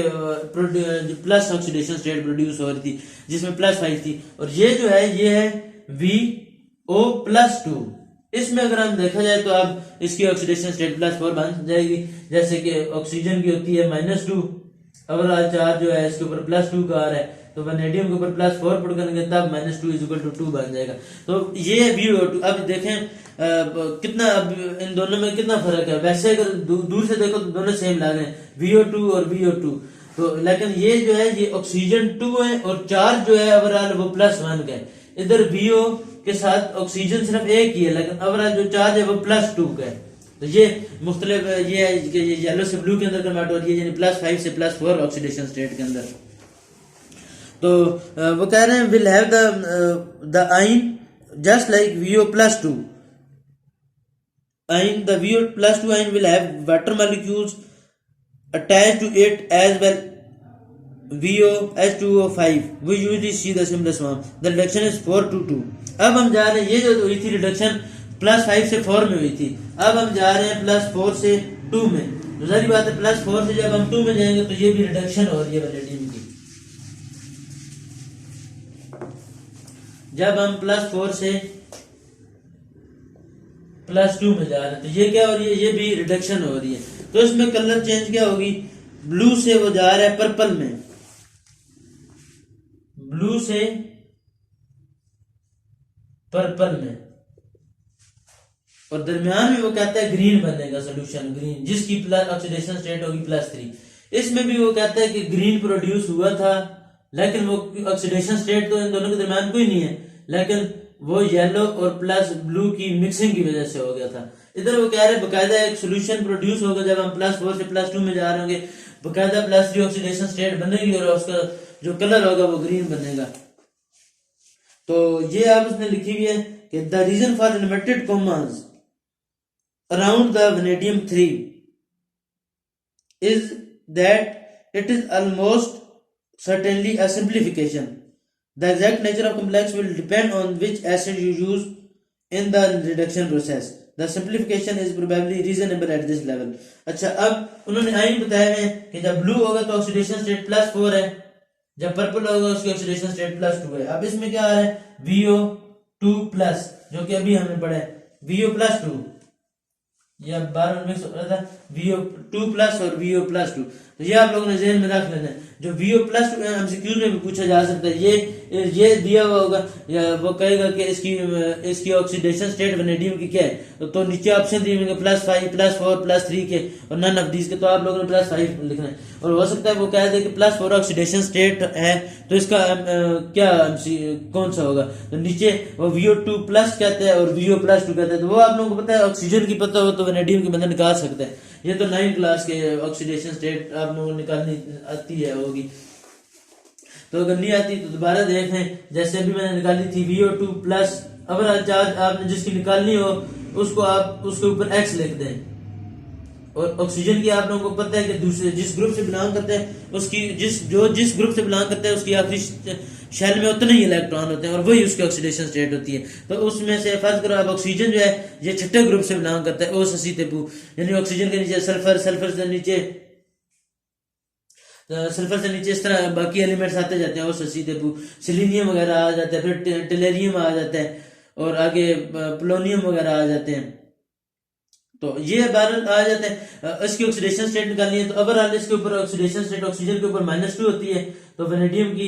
प्लस ऑक्सीडेशन स्टेट प्रोड्यूस हो रही थी, जिसमें +5 थी, और ये जो है ये है VO +2। इसमें अगर हम देखा जाए तो अब इसकी ऑक्सीडेशन स्टेट +4 बन जाएगी, जैसे कि ऑक्सीजन की होती है -2, ओवरऑल चार्ज जो है इसके ऊपर +2 का आ रहा है, तो वैनेडियम के ऊपर +4 पुट करेंगे तब -2 = 2 बन जाएगा। तो ये VO2। अब देखें कितना, अब इन दोनों में कितना फर्क है। वैसे अगर दूर से देखो तो दोनों सेम लग रहे हैं, VO2 और VO2। तो लेकिन ये जो है ये ऑक्सीजन 2 है और चार्ज जो है ओवरऑल वो +1 का है। इधर VO के साथ ऑक्सीजन सिर्फ एक ही है, लेकिन ओवरऑल जो चार्ज है वो +2 का है। तो ये मुख्तलिफ ये है कि ये येलो से ब्लू के अंदर कन्वर्ट हो रही है, यानी +5 से +4 ऑक्सीडेशन स्टेट के अंदर। तो वो कह रहे हैं विल हैव द आइन just like VO+2 ion. The VO+2 ion will have water molecules attached to it as well. VOH2O5 we usually see the simplest form. The reduction is 4 to 2. अब हम जा रहे हैं, ये जो हुई थी रिडक्शन +5 से 4 में हुई थी, अब हम जा रहे हैं +4 से 2 में। तो सारी बात है +4 से जब हम 2 में जाएंगे तो ये भी रिडक्शन हो रही है वैनेडियम की। जब हम +4 से +2 में जा रहे हैं तो ये क्या हो रही है, ये भी रिडक्शन हो रही है। तो इसमें कलर चेंज क्या होगी, ब्लू से वो जा रहा है पर्पल में, ब्लू से पर्पल में, और दरमियान में वो कहता है ग्रीन बनेगा सोल्यूशन, ग्रीन, जिसकी ऑक्सीडेशन स्टेट होगी +3। इसमें भी वो कहता है कि ग्रीन प्रोड्यूस हुआ था, लेकिन वो ऑक्सीडेशन स्टेट तो इन दोनों के दरमियान कोई नहीं है, लेकिन वो येलो और +ब्लू की मिक्सिंग की वजह से हो गया था। इधर वो कह रहे हैं बकायदा एक सोल्यूशन प्रोड्यूस होगा जब हम +4 से +2 में जा रहे होंगे, बकायदा +3 ऑक्सीडेशन स्टेट बनेगी और उसका जो कलर होगा वो ग्रीन बनेगा। तो ये आप उसने लिखी हुई है कि the reason for inverted commas around the vanadium 3 is that it is almost certainly a simplification. The exact nature of complex will depend on which acid you use in the reduction process. The simplification is probably reasonable at this level. अच्छा, अब उन्होंने आइन बताया है कि जब blue होगा तो ऑक्सीडेशन स्टेट +4 है, जब पर्पल होगा उसकी ऑक्सीडेशन स्टेट +2 है। अब इसमें क्या आ रहा है, VO2+, जो कि अभी हमने पढ़ा है, VO+2, या बार बार मिक्स हो रहा था, VO2+ और VO+2। तो ये आप लोगों ने ज़हन में रख लेना है। जो VO+2 MCQ में भी पूछा जा सकता है, ये दिया हुआ होगा, या वो कहेगा कि इसकी ऑक्सीडेशन स्टेट वैनेडियम की क्या है, तो नीचे ऑप्शन दिए होंगे +5, +4, +3 के और नन ऑफ दीज के, तो आप लोगों ने +5 लिखना है। और हो सकता है वो कह दे कि +4 ऑक्सीडेशन स्टेट है, तो इसका क्या कौन सा होगा, तो नीचे वो VO2+ कहते हैं और VO+2 कहते हैं। तो वो आप लोगों को पता है, ऑक्सीजन की पता हो तो वैनेडियम की बंदा निकाल सकता है। ये तो 9th क्लास के ऑक्सीडेशन स्टेट आप लोगों को निकालनी आती है होगी, तो अगर नहीं आती तो दोबारा देख लें। जैसे अभी मैंने निकाली थी VO2+, अगर चार्ज आपने जिसकी निकालनी हो उसको आप उसके ऊपर X लिख दें। और ऑक्सीजन की आप लोगों को पता है कि दूसरे जिस ग्रुप से बिलोंग करते हैं उसकी जिस ग्रुप से बिलोंग करते हैं उसकी आखिरी शेल में उतने ही इलेक्ट्रॉन होते हैं और वही उसकी ऑक्सीडेशन स्टेट होती है। तो उसमें से फर्ज करो आप ऑक्सीजन जो है ये छठे ग्रुप से बिलोंग करता है, O यानी ऑक्सीजन के नीचे सल्फर, सल्फर से नीचे इस तरह बाकी एलिमेंट्स आते जाते हैं, O सिलीनियम वगैरह आ जाता है, फिर टेलेरियम आ जाता है और आगे पोलोनियम वगैरह आ जाते हैं। तो ये बारल आ जाते हैं। इसकी ऑक्सीडेशन स्टेट निकालनी है तो ओवरऑल इसके ऊपर ऑक्सीडेशन स्टेट ऑक्सीजन के ऊपर -2 होती है, तो वैनेडियम की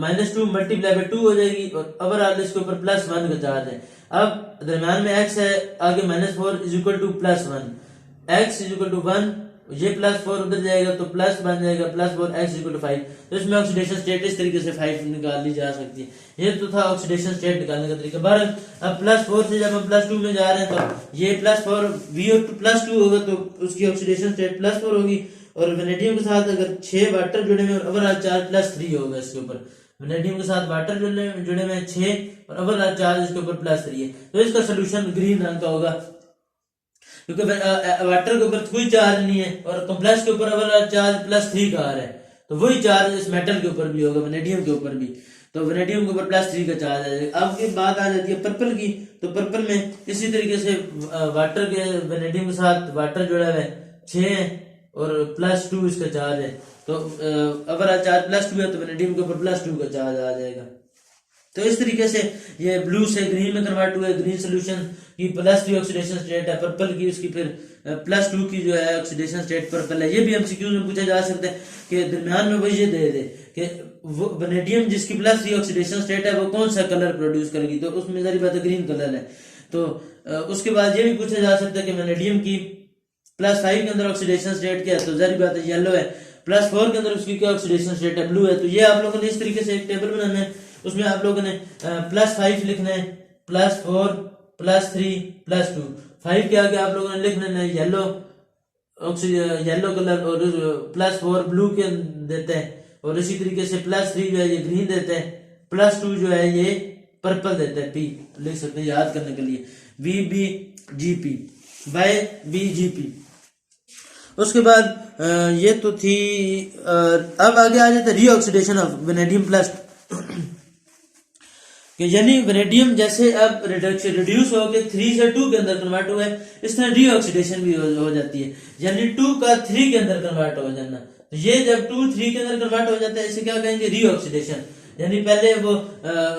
-2 मल्टीप्लाई बाय 2 हो जाएगी और ओवरऑल इसके ऊपर +1 का चार्ज है। अब दरम्यान में x है, आगे -4 = +1, x = 1, ये +4 उधर जाएगा तो प्लस बन जाएगा +4 x = 5। तो इसमें ऑक्सीडेशन स्टेट इस तरीके से 5 निकाल ली जा सकती है। ये तो था ऑक्सीडेशन स्टेट निकालने का तरीका। बहरहाल अब +4 से जब हम +2 में जा रहे हैं तो ये +4 VO2+2 होगा तो उसकी ऑक्सीडेशन स्टेट +4 होगी और वैनेडियम के साथ अगर 6 वाटर जुड़े हुए और ओवरऑल चार्ज +3 होगा इसके ऊपर। वैनेडियम के साथ वाटर जुड़े हुए हैं 6 और ओवरऑल चार्ज इसके ऊपर +3 है, तो इसका सोल्यूशन ग्रीन रंग का होगा क्योंकि वाटर के ऊपर कोई चार्ज नहीं है और कॉम्प्लेक्स के ऊपर ओवरऑल चार्ज +3 का आ रहा है, तो वही चार्ज इस मेटल के ऊपर भी होगा, वैनेडियम के ऊपर भी। तो वैनेडियम के ऊपर +3 का चार्ज आ जाएगा। अब की बात आ जाती है पर्पल की, तो पर्पल में इसी तरीके से वाटर के वैनेडियम के साथ वाटर जुड़ा हुआ है 6 है और +2 इसका चार्ज है, तो ओवरऑल चार्ज +2 है तो वैनेडियम के ऊपर +2 का चार्ज आ जाएगा। तो इस तरीके से ये ब्लू से ग्रीन में कन्वर्ट हुआ है, ग्रीन सोल्यूशन की +3 ऑक्सीडेशन स्टेट है, पर्पल की उसकी फिर +2 की जो है ऑक्सीडेशन स्टेट पर्पल है। ये भी एमसीक्यू में पूछा जा सकता है कि दरमियान में वो ये दे दे कि वो वनेडियम जिसकी +3 ऑक्सीडेशन स्टेट है वो कौन सा कलर प्रोड्यूस करेगी, तो उसमें सारी बात ग्रीन कलर है। तो उसके बाद ये भी पूछा जा सकता है कि वनेडियम की +5 के अंदर ऑक्सीडेशन स्टेट क्या है, तो जारी बात है येलो है, +4 के अंदर उसकी क्या ऑक्सीडेशन स्टेट है, ब्लू है। तो ये आप लोगों ने इस तरीके से एक टेबल बनाना है, उसमें आप लोगों ने +5 लिखना है, +4 +3 +2। 5 के आगे आप लोगों ने लिख लेना है येलो कलर, और +4 ब्लू के देते हैं, और इसी तरीके से +3 जो है ये ग्रीन देते हैं, +2 जो है ये पर्पल देते हैं, पी लिख सकते हैं याद करने के लिए, VBGP बाय BGP। उसके बाद ये तो थी। अब आगे आ जाता है रीऑक्सीडेशन ऑफ वेनेडियम कि यानी वेनेडियम जैसे अब रिड्यूस हो के 3 से 2 के अंदर कन्वर्ट हुआ है, इस तरह रीऑक्सीडेशन भी हो जाती है, यानी 2 का 3 के अंदर कन्वर्ट हो जाना। तो ये जब 2 3 के अंदर कन्वर्ट हो जाता है इसे क्या कहेंगे, रीऑक्सीडेशन। यानी पहले वो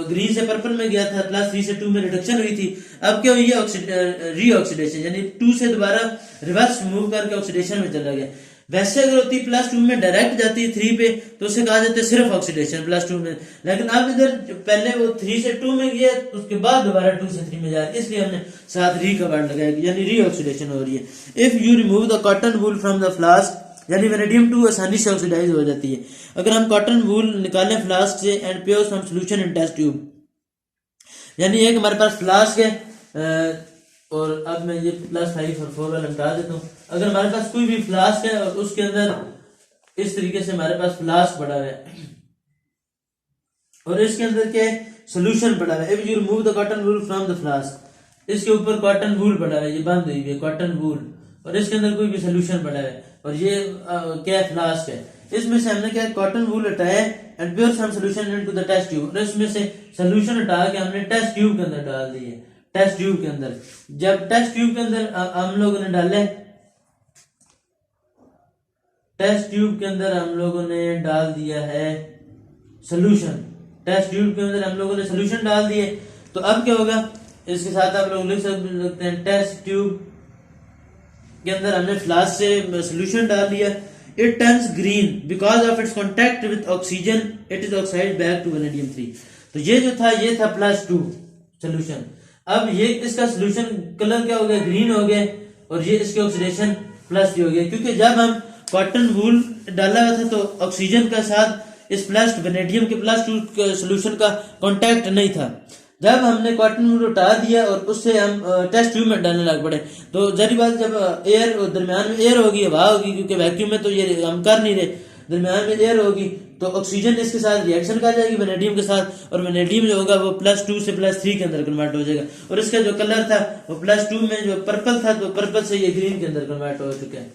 ग्रीन से पर्पल में गया था, +3 से 2 में रिडक्शन हुई थी, अब क्या हुई है रीऑक्सीडेशन, यानी 2 से दोबारा रिवर्स मूव करके ऑक्सीडेशन में चला गया। वैसे अगर होती +2 में डायरेक्ट जाती है 3 पे तो उसे कहा जाता है सिर्फ ऑक्सीडेशन +2 में, लेकिन अब इधर पहले वो 3 से 2 में गया उसके बाद दोबारा 2 से 3 में जा रहा है, इसलिए हमने साथ री का वर्ड लगाया, यानी रीऑक्सीडेशन हो रही है। If you remove the cotton wool from the flask, यानी वेनेडियम 2 आसानी से ऑक्सीडाइज हो जाती है। अगर हम कॉटन वूल निकालें फ्लास्क से and pour some solution in test tube, यानी एक हमारे पास फ्लास्क है, और अब मैं ये +5 और 4 वाला हटा देता हूँ। अगर हमारे पास कोई भी फ्लास्क है और उसके अंदर इस तरीके से हमारे पास फ्लास्क पड़ा हुआ है और इसके अंदर क्या है, सोल्यूशन पड़ा हुआ है। If you remove the cotton wool from the flask, इसके ऊपर कॉटन वूल पड़ा है, ये बंद हुई है कॉटन वूल, और इसके अंदर कोई भी सोल्यूशन पड़ा है, और ये क्या है, फ्लास्क है। इसमें से हमने क्या कॉटन वूल हटाया and pour some solution into the test tube, और इसमें से सोल्यूशन हटा के हमने टेस्ट ट्यूब के अंदर डाल दी है। टेस्ट ट्यूब के अंदर, जब टेस्ट ट्यूब के अंदर हम लोगों ने डाले, टेस्ट ट्यूब के अंदर हम लोगों ने डाल दिया है सोल्यूशन, टेस्ट ट्यूब के अंदर हम लोगों ने सोल्यूशन डाल दिए, तो अब क्या होगा, इसके साथ आप लोग लिख सकते हैं टेस्ट ट्यूब के अंदर हमने फ्लास्क से सोल्यूशन डाल दिया। It turns green because of its contact with oxygen, it is oxide back to vanadium 3। तो ये जो था ये था +2 सोल्यूशन। अब ये इसका सोल्यूशन कलर क्या हो गया, ग्रीन हो गया, और ये इसके ऑक्सीडेशन +3 हो गया, क्योंकि जब हम कॉटन वूल डाला हुआ था तो ऑक्सीजन का साथ इस वेनेडियम के +2 सोल्यूशन का कांटेक्ट नहीं था। जब हमने कॉटन वूल उठा दिया और उससे हम टेस्ट ट्यूब में डालने लग पड़े, तो जारी बात जब एयर दरमियान में एयर होगी, हवा होगी, क्योंकि वैक्यूम में तो ये हम कर नहीं रहे, दरमियान में एयर होगी तो ऑक्सीजन इसके साथ रिएक्शन कर जाएगी वेनेडियम के साथ, और वेनेडियम जो होगा वो +2 से +3 के अंदर कन्वर्ट हो जाएगा, और इसका जो कलर था वो +2 में जो पर्पल था तो पर्पल से ये ग्रीन के अंदर कन्वर्ट हो चुका है।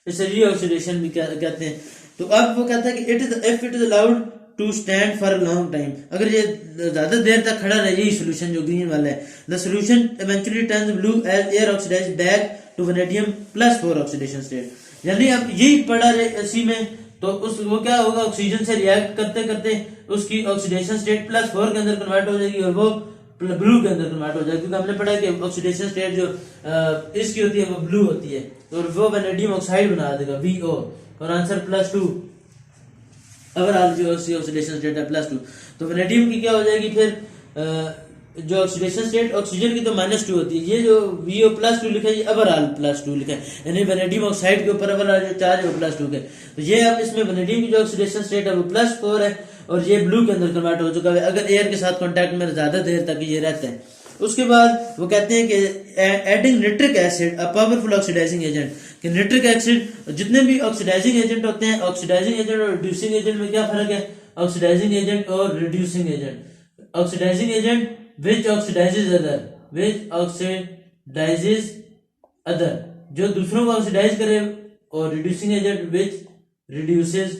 इसे रीऑक्सीडेशन भी कहते हैं। तो अब वो कहता है कि if it is allowed to stand for long time, अगर ये ज्यादा देर तक खड़ा रहे, यही सोल्यूशन जो ग्रीन वाला है, the solution eventually turns blue as air oxidise back to vanadium +4 oxidation state. यानी अब यही पड़ा रहे इसी में, तो उस वो क्या होगा, ऑक्सीजन से रिएक्ट करते करते उसकी ऑक्सीडेशन स्टेट +4 के अंदर कन्वर्ट हो जाएगी और वो ब्लू के अंदर कन्वर्ट हो जाएगी, क्योंकि हमने पढ़ा कि ऑक्सीडेशन स्टेट जो इसकी होती है वो ब्लू होती है, तो वो वेनेडियम ऑक्साइड बना देगा VO, और आंसर +2 ओवरऑल जो ऑक्सीडेशन स्टेट है +2। तो वेनेडियम की क्या हो जाएगी फिर जो ऑक्सीडेशन स्टेट ऑक्सीजन की तो -2 होती है, ये जो VO +2 लिखा है ये ओवरऑल +2 लिखा है, यानी वेनेडियम ऑक्साइड के ऊपर ओवरऑल जो चार्ज है वो +2 है। तो ये अब इसमें वेनेडियम की जो ऑक्सीडेशन स्टेट है वो +4 है, और ये ब्लू के अंदर कन्वर्ट हो चुका है अगर एयर के साथ कांटेक्ट में ज्यादा देर तक ये रहता है। उसके बाद वो कहते हैं कि adding nitric acid a powerful oxidising agent, कि निट्रिक एसिड जितने भी ऑक्सीडाइजिंग एजेंट होते हैं, ऑक्सीडाइजिंग एजेंट और रिड्यूसिंग एजेंट में क्या फर्क है, ऑक्सीडाइजिंग एजेंट और reducing agent. Oxidising agent which oxidizes other, जो दूसरों को ऑक्सीडाइज करे, और reducing agent which reduces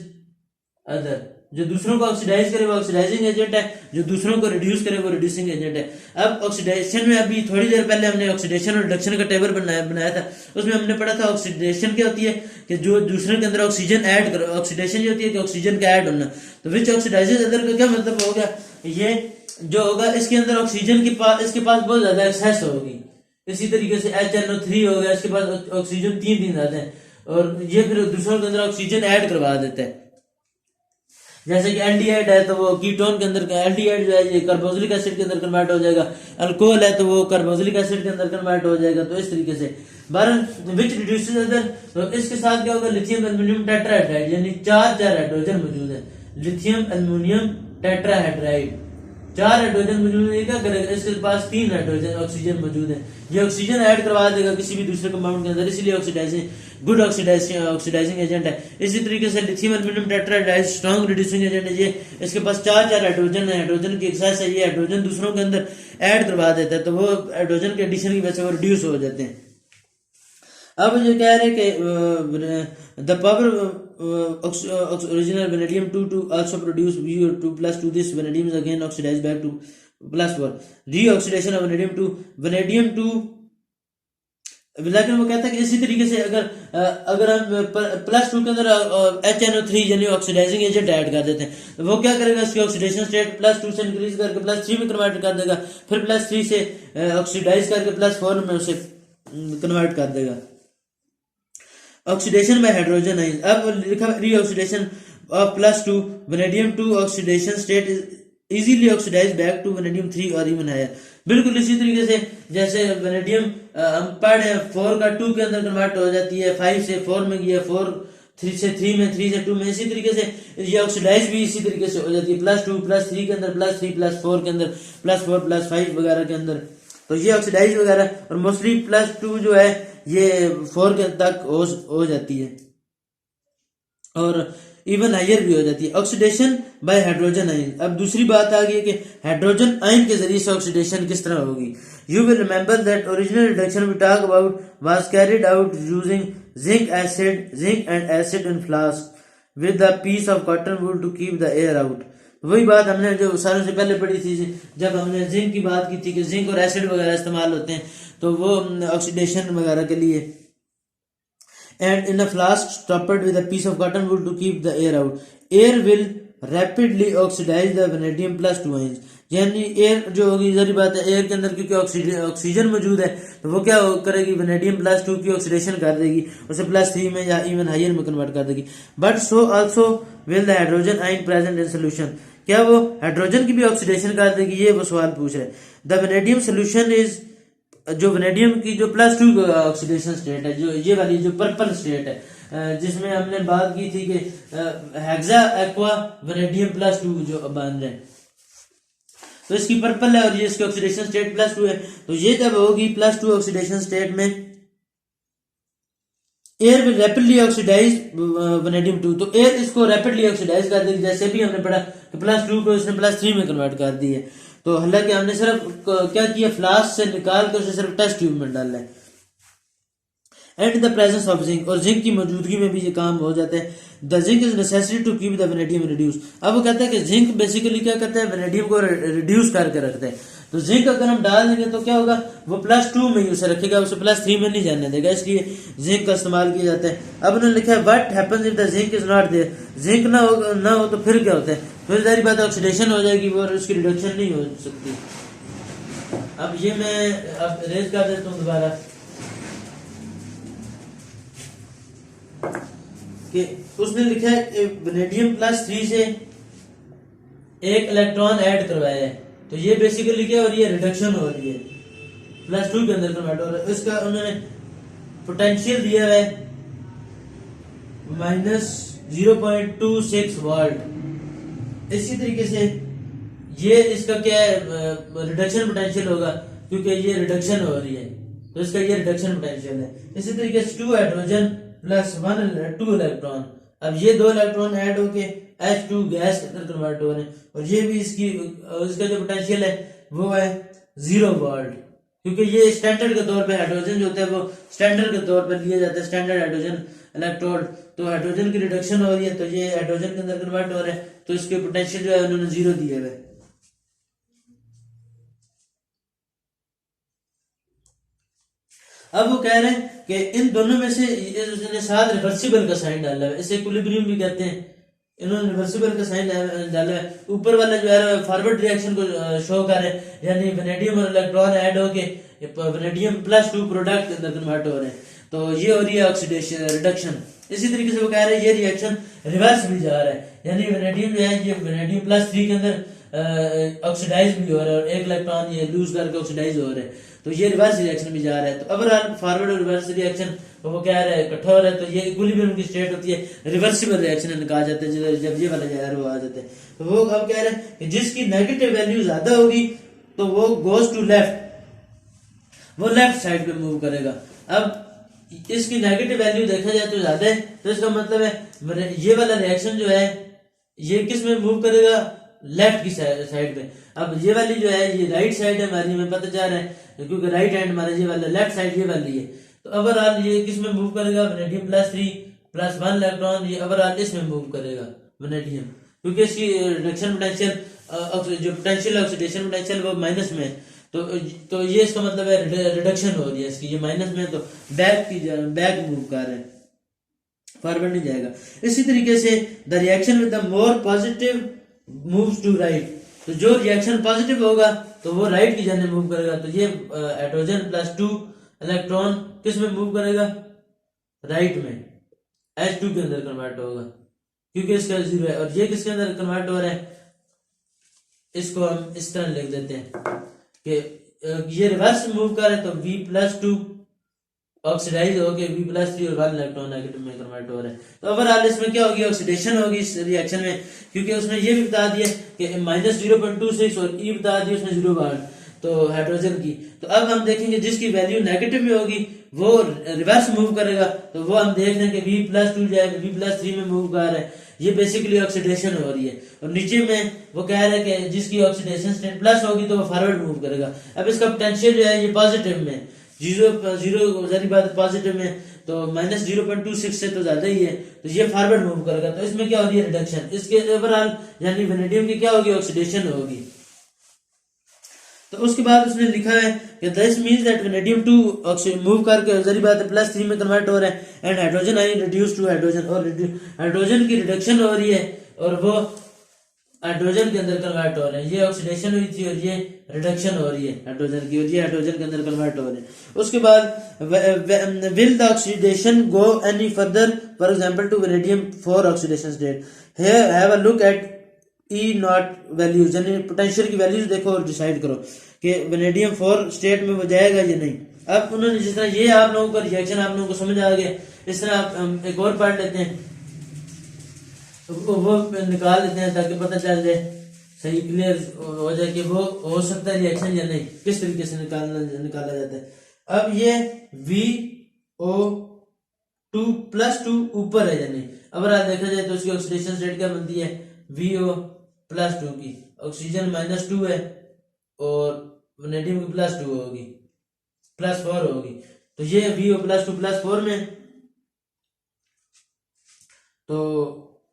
other, जो दूसरों को ऑक्सीडाइज करे वो ऑक्सीडाइजिंग एजेंट है, जो दूसरों को रिड्यूस करे वो रिड्यूसिंग एजेंट है। अब ऑक्सीडेशन में अभी थोड़ी देर पहले हमने ऑक्सीडेशन और रिडक्शन का टेबल बनाया था, उसमें हमने पढ़ा था ऑक्सीडेशन क्या होती है कि जो दूसरे के अंदर ऑक्सीजन ऐड करो, ऑक्सीडेशन जो होती है कि ऑक्सीजन का ऐड होना। तो विच ऑक्सीडाइजेज अदर का क्या मतलब हो गया, ये जो होगा इसके अंदर ऑक्सीजन के पास इसके पास बहुत ज्यादा एक्सेस होगी। इसी तरीके से HNO3 हो गया, इसके पास ऑक्सीजन 3 ज्यादा है और ये फिर दूसरों के अंदर ऑक्सीजन ऐड करवा देता है। जैसे कि एल्डिहाइड है तो वो कीटोन के अंदर, एल्डिहाइड जो है ये कार्बोक्सिलिक एसिड के अंदर कन्वर्ट हो जाएगा, अल्कोहल है तो वो कार्बोक्सिलिक एसिड के अंदर कन्वर्ट हो जाएगा। तो इस तरीके से विच रिड्यूसेस अदर, तो इसके साथ क्या होगा, लिथियम एल्युमिनियम टेट्राहाइड्राइड, यानी चार हाइड्रोजन मौजूद है। लिथियम एल्युमिनियम टेट्राहाइड्राइड, 4 हाइड्रोजन मौजूद है, क्या करेगा, इसके पास 3 हाइड्रोजन ऑक्सीजन मौजूद है, ये ऑक्सीजन ऐड करवा देगा किसी भी दूसरे कंपाउंड के अंदर, इसलिए ऑक्सीडाइजिंग गुड ऑक्सीडाइजिंग एजेंट है। इसी तरीके से lithium aluminium tetrahydride strong reducing agent है, ये इसके पास 4 हाइड्रोजन है, हाइड्रोजन की एक्सेस है, ये हाइड्रोजन दूसरों के अंदर ऐड करवा देता है, तो वो हाइड्रोजन के एडिशन की वजह से वो रिड्यूस हो जाते हैं। अब ये कह रहे कि the power original vanadium 2 to also produce Vo2 plus 2, this vanadium is again oxidized back to +1, reoxidation of vanadium 2। लेकिन वो कहता है कि इसी तरीके से अगर हम +2 के अंदर HNO3 यानी ऑक्सीडाइजिंग एजेंट ऐड कर देते हैं तो वो क्या करेगा, इसकी ऑक्सीडेशन स्टेट +2 से इंक्रीज करके +3 में कन्वर्ट कर देगा, फिर +3 से ऑक्सीडाइज करके +4 में उसे कन्वर्ट कर देगा। ऑक्सीडेशन बाय हाइड्रोजन आयन, अब लिखा reoxidation of +2 vanadium 2 oxidation state easily oxidize back to vanadium 3 और इवन हायर। बिल्कुल इसी तरीके से जैसे वेनेडियम हम पढ़े 4 का 2 के अंदर कन्वर्ट हो जाती है, 5 से 4 में गया, 4 3 से 3 में, 3 से 2 में, इसी तरीके से ये ऑक्सीडाइज भी इसी तरीके से हो जाती है, +2 +3 के अंदर, +3 +4 के अंदर, +4 +5 वगैरह के अंदर, तो ये ऑक्सीडाइज वगैरह। और मोस्टली +2 जो है ये 4 के तक हो जाती है और इवन हायर भी हो जाती है। ऑक्सीडेशन बाय हाइड्रोजन आयन, अब दूसरी बात आ गई कि हाइड्रोजन आयन के जरिए से ऑक्सीडेशन किस तरह होगी। You will remember that original reduction we talk about was carried out using zinc and acid in flask with the piece of cotton wood to keep the air out. वही बात हमने जो सालों से पहले पढ़ी थी, जब हमने जिंक की बात की थी कि जिंक और एसिड वगैरह इस्तेमाल होते हैं तो वो ऑक्सीडेशन वगैरह के लिए। And in a flask stopped with a piece of cotton wood to keep the air out, air will rapidly oxidise the vanadium +2 ions, यानी एयर जो होगी, जरी बात है एयर के अंदर क्योंकि ऑक्सीजन मौजूद है तो वो क्या करेगी, वेनेडियम +2 की ऑक्सीडेशन कर देगी, उसे +3 में या इवन हायर में कन्वर्ट कर देगी। But so also will the hydrogen ion present in solution, क्या वो हाइड्रोजन की भी ऑक्सीडेशन कर देगी, ये वो सवाल पूछ रहे हैं। द वेनेडियम सोल्यूशन इज, जो वेनेडियम की जो +2 ऑक्सीडेशन स्टेट है, जो ये वाली जो पर्पल स्टेट है जिसमें हमने बात की थी कि हेक्सा एक्वा वेनेडियम +2 जो बन रहे हैं, तो इसकी पर्पल है और ये इसकी ऑक्सीडेशन स्टेट +2 है। तो ये जब होगी +2 ऑक्सीडेशन स्टेट में air will rapidly oxidise vanadium 2, तो एयर इसको रैपिडली ऑक्सीडाइज कर देगी, जैसे भी हमने पढ़ा कि +2 को इसने +3 में कन्वर्ट कर दी है। तो हालांकि हमने सिर्फ क्या किया, फ्लास्क से निकाल कर उसे सिर्फ टेस्ट ट्यूब में डाला है। And in the presence of zinc, और जिंक की मौजूदगी में भी ये काम हो जाता है। The zinc is necessary to keep the vanadium reduce, अब वो कहता है कि जिंक बेसिकली क्या करता है, वेनेडियम को रिड्यूस करके रखता है। तो जिंक अगर हम डाल देंगे तो क्या होगा, वो +2 में ही उसे रखेगा, उसे +3 में नहीं जाने देगा, इसलिए जिंक का इस्तेमाल किया जाता है। अब उन्होंने लिखा है what happens if the zinc is not there, zinc ना हो तो फिर क्या होता है, फिर सारी बात ऑक्सीडेशन हो जाएगी वो, और उसकी रिडक्शन नहीं हो सकती। अब ये मैं अब रेज कर देता हूँ दोबारा कि उसने लिखा है वेनेडियम +3 से एक इलेक्ट्रॉन ऐड करवाया है, तो ये बेसिकली क्या हो रही है, रिडक्शन हो रही है, +2 के अंदर कन्वर्ट हो रहा है। इसका उन्होंने पोटेंशियल दिया है -0.26 वोल्ट। इसी तरीके से ये इसका क्या है, रिडक्शन पोटेंशियल होगा, क्योंकि ये रिडक्शन हो रही है तो इसका ये रिडक्शन पोटेंशियल है। इसी तरीके से 2 हाइड्रोजन + 2 इलेक्ट्रॉन, अब ये 2 इलेक्ट्रॉन ऐड होके H2 गैस के अंदर कन्वर्ट हो रहे हैं, और ये भी इसका जो पोटेंशियल है वो है 0 वोल्ट, क्योंकि ये स्टैंडर्ड के तौर पे हाइड्रोजन जो होता है वो स्टैंडर्ड के तौर पर लिया जाता है, स्टैंडर्ड हाइड्रोजन इलेक्ट्रोड। तो हाइड्रोजन की रिडक्शन हो रही है तो ये हाइड्रोजन के अंदर कन्वर्ट हो रहा है, तो इसके पोटेंशियल जो है उन्होंने 0 दिए हुए। अब वो कह रहे हैं कि इन दोनों में से उसने साथ रिवर्सिबल का साइन डाला है, इसे इक्विलिब्रियम भी कहते हैं। इन्होंने रिवर्सिबल का साइन डाला है। ऊपर वाला जो है फॉरवर्ड रिएक्शन को शो कर रहे हैं, यानी वेनेडियम और इलेक्ट्रॉन ऐड होके वेनेडियम +2 प्रोडक्ट के अंदर कन्वर्ट हो रहे हैं, तो ये हो रही है ऑक्सीडेशन रिडक्शन। इसी तरीके से वो कह रहे हैं ये रिएक्शन रिवर्स भी जा रहा है, यानी वेनेडियम जो है ये वेनेडियम +3 के अंदर ऑक्सीडाइज भी हो रहा है और एक इलेक्ट्रॉन ये लूज करके ऑक्सीडाइज हो रहे हैं, तो ये रिवर्स रिएक्शन भी जा रहा है। तो ओवरऑल फॉरवर्ड और रिवर्स रिएक्शन वो क्या रहा है इकट्ठा हो रहा है, तो ये इक्विलिब्रियम की स्टेट होती है, रिवर्सिबल रिएक्शन कहा जाता है जब ये वाला जहर वो आ जाता है। तो वो अब कह रहे हैं कि जिसकी नेगेटिव वैल्यू ज्यादा होगी तो वो गोज टू लेफ्ट, वो लेफ्ट साइड पे मूव करेगा। अब इसकी नेगेटिव वैल्यू देखा जाए तो ज्यादा है, तो इसका मतलब है ये वाला रिएक्शन जो है ये किस में मूव करेगा, लेफ्ट की साइड पे। अब ये वाली जो है ये राइट साइड है हमारी, हमें पता चल रहा है क्योंकि राइट हैंड हमारा ये वाला, लेफ्ट साइड ये वाली है। तो ओवरऑल ये किस में मूव करेगा, वेनेडियम +3 +1 इलेक्ट्रॉन, ये ओवरऑल इसमें मूव करेगा वेनेडियम, क्योंकि इसकी रिडक्शन पोटेंशियल जो पोटेंशियल ऑक्सीडेशन पोटेंशियल वो माइनस में है। तो ये इसका मतलब है रिडक्शन हो रही है इसकी, ये माइनस में, तो बैक मूव कर रहे हैं, फॉरवर्ड नहीं जाएगा। इसी तरीके से the reaction with the more positive moves to right, तो जो रिएक्शन पॉजिटिव होगा तो वो राइट की जाने मूव करेगा। तो ये हाइड्रोजन +2 इलेक्ट्रॉन किस में मूव करेगा, राइट में, H2 के अंदर कन्वर्ट होगा क्योंकि इसका 0 है। और ये किसके अंदर कन्वर्ट हो रहा है, इसको हम इस तरह लिख देते हैं कि ये रिवर्स मूव कर रहे, तो V+2 ऑक्सीडाइज हो गए, V+3 और 1 इलेक्ट्रॉन नेगेटिव में कन्वर्ट हो रहा है। तो ओवरऑल इसमें क्या होगी, ऑक्सीडेशन होगी इस रिएक्शन में, क्योंकि उसने ये भी बता दिया कि -0.26 और E बता दिया उसने 0 वाट, तो हाइड्रोजन की। तो अब हम देखेंगे जिसकी वैल्यू नेगेटिव में होगी वो रिवर्स मूव करेगा, तो वो हम देख रहे हैं कि V+2 जाएगा, V+3 में मूव कर रहा है, ये बेसिकली ऑक्सीडेशन हो रही है। और नीचे में वो कह रहा है कि जिसकी ऑक्सीडेशन स्टेट प्लस होगी तो वो फॉरवर्ड मूव करेगा। अब इसका पोटेंशियल जो है ये पॉजिटिव में, जीरो जारी बात पॉजिटिव में, तो -0.26 से तो ज्यादा ही है, तो ये फॉरवर्ड मूव करेगा। तो इसमें क्या हो रही है, रिडक्शन। इसके ओवरऑल यानी वेनेडियम की क्या होगी, ऑक्सीडेशन होगी। तो उसके बाद उसने लिखा है कि this means that vanadium 2 move करके जारी बात है +3 में कन्वर्ट हो रहा है, and hydrogen ion reduce to hydrogen, और हाइड्रोजन की रिडक्शन हो रही है और वो हाइड्रोजन के अंदर कन्वर्ट हो रहे हैं। ये ऑक्सीडेशन हुई थी और ये रिडक्शन हो रही है हाइड्रोजन की, और ये हाइड्रोजन के अंदर कन्वर्ट हो रहे हैं। उसके बाद will the oxidation go any further, for example to vanadium 4 oxidation state, here have a look at E0 values, यानी पोटेंशियल की वैल्यूज देखो और डिसाइड करो कि वेनेडियम 4 स्टेट में वो जाएगा या नहीं। अब उन्होंने जिस तरह ये आप लोगों का रिएक्शन आप लोगों को समझ आ गया, इस तरह आप एक और पढ़ लेते हैं, वो निकाल लेते हैं ताकि पता चल जाए, सही क्लियर हो जाए कि वो हो सकता है रिएक्शन या नहीं, किस तरीके से निकाला जाता है। अब ये VO2+2 ऊपर है, यानी अगर आप देखा जाए तो उसकी ऑक्सीडेशन स्टेट क्या बनती है, VO+2 की, ऑक्सीजन -2 है और वेनेडियम की +2 होगी, +4 होगी, तो ये VO+2 +4 में, तो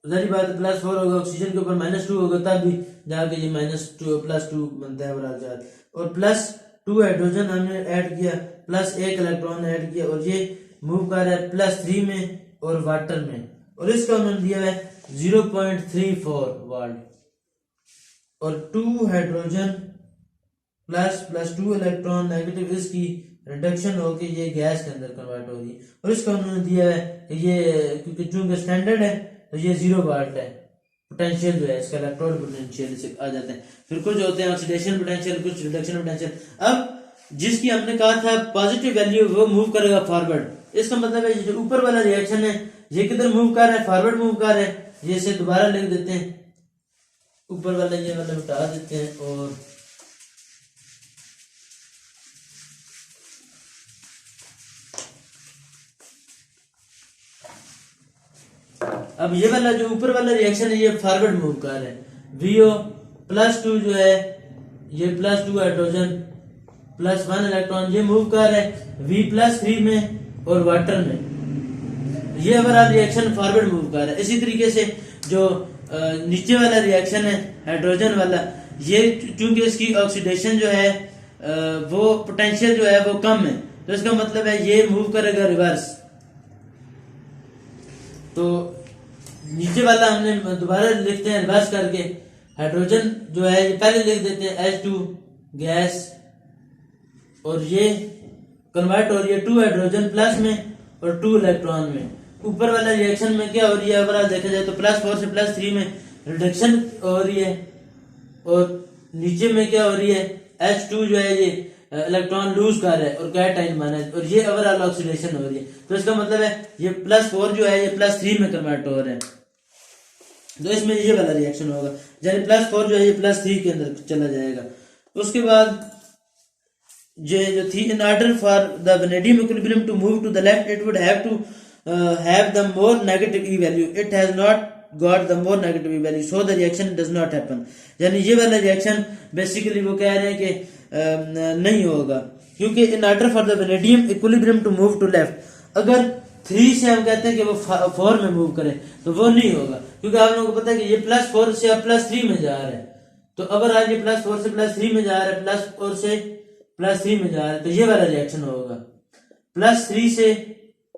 जारी बात है +4 होगा, ऑक्सीजन के ऊपर -2 होगा, तब भी जाके ये -2+2 बनता है बराबर चार्ज। और +2 हाइड्रोजन हमने ऐड किया, +1 इलेक्ट्रॉन ऐड किया, और ये मूव कर रहा है +3 में और वाटर में, और इसका उन्होंने दिया है 0.34 वाट। और 2 हाइड्रोजन +2 इलेक्ट्रॉन नेगेटिव, इसकी रिडक्शन होके ये गैस के अंदर कन्वर्ट हो रही है। और इसका उन्होंने दिया है कि ये क्योंकि चूंकि स्टैंडर्ड है तो ये 0 वाट है, पोटेंशियल जो है इसका इलेक्ट्रोड पोटेंशियल से आ जाता है। फिर कुछ होते हैं ऑक्सीडेशन पोटेंशियल, कुछ रिडक्शन पोटेंशियल। अब जिसकी हमने कहा था पॉजिटिव वैल्यू वो मूव करेगा फॉरवर्ड, इसका मतलब है जो ऊपर वाला रिएक्शन है ये किधर मूव कर रहा है, फॉरवर्ड मूव कर रहा है। ये इसे दोबारा लिख देते हैं, ऊपर वाला ये वाला हटा देते हैं, और अब ये वाला जो ऊपर वाला रिएक्शन है ये फॉरवर्ड मूव कर रहा है। VO+2 जो है ये +2 हाइड्रोजन +1 इलेक्ट्रॉन ये मूव कर रहे हैं V+3 में और वाटर में। ये ओवरऑल रिएक्शन फॉरवर्ड मूव कर रहा है। इसी तरीके से जो नीचे वाला रिएक्शन है हाइड्रोजन वाला, ये चूंकि इसकी ऑक्सीडेशन जो है वो पोटेंशियल जो है वो कम है, तो इसका मतलब है ये मूव करेगा रिवर्स। तो नीचे वाला हमने दोबारा लिखते हैं रिवर्स करके। हाइड्रोजन जो है ये पहले लिख देते हैं H2 गैस, और ये कन्वर्ट हो रही है 2 हाइड्रोजन प्लस में और 2 इलेक्ट्रॉन में। ऊपर वाला रिएक्शन में क्या हो रही है, ओवरऑल देखा जाए तो +4 से +3 में रिडक्शन हो रही है, और नीचे में क्या हो रही है, H2 जो है ये इलेक्ट्रॉन लूज कर रहा है और कैटाइन बना है, और ये ओवरऑल ऑक्सीडेशन हो रही है। तो इसका मतलब है ये +4 जो है ये +3 में कन्वर्ट हो रहा है, तो इसमें ये वाला रिएक्शन होगा, यानी +4 जो है ये +3 के अंदर चला जाएगा। उसके बाद ये जो थी, in order for the vanadium equilibrium to move to the left it would have to have the more negative E value. It has not got the more negative E value, so the reaction does not happen. यानी ये वाला reaction basically वो कह रहे हैं कि नहीं होगा, क्योंकि in order for the vanadium equilibrium to move to left, अगर 3 से हम कहते हैं कि वो 4 में मूव करे तो वो नहीं होगा, क्योंकि आप लोगों को पता है कि ये +4 से अब +3 में जा रहा है। तो अगर आज ये +4 से +3 में जा रहा है, +4 से +3 में जा रहा है, तो ये वाला रिएक्शन होगा। +3 से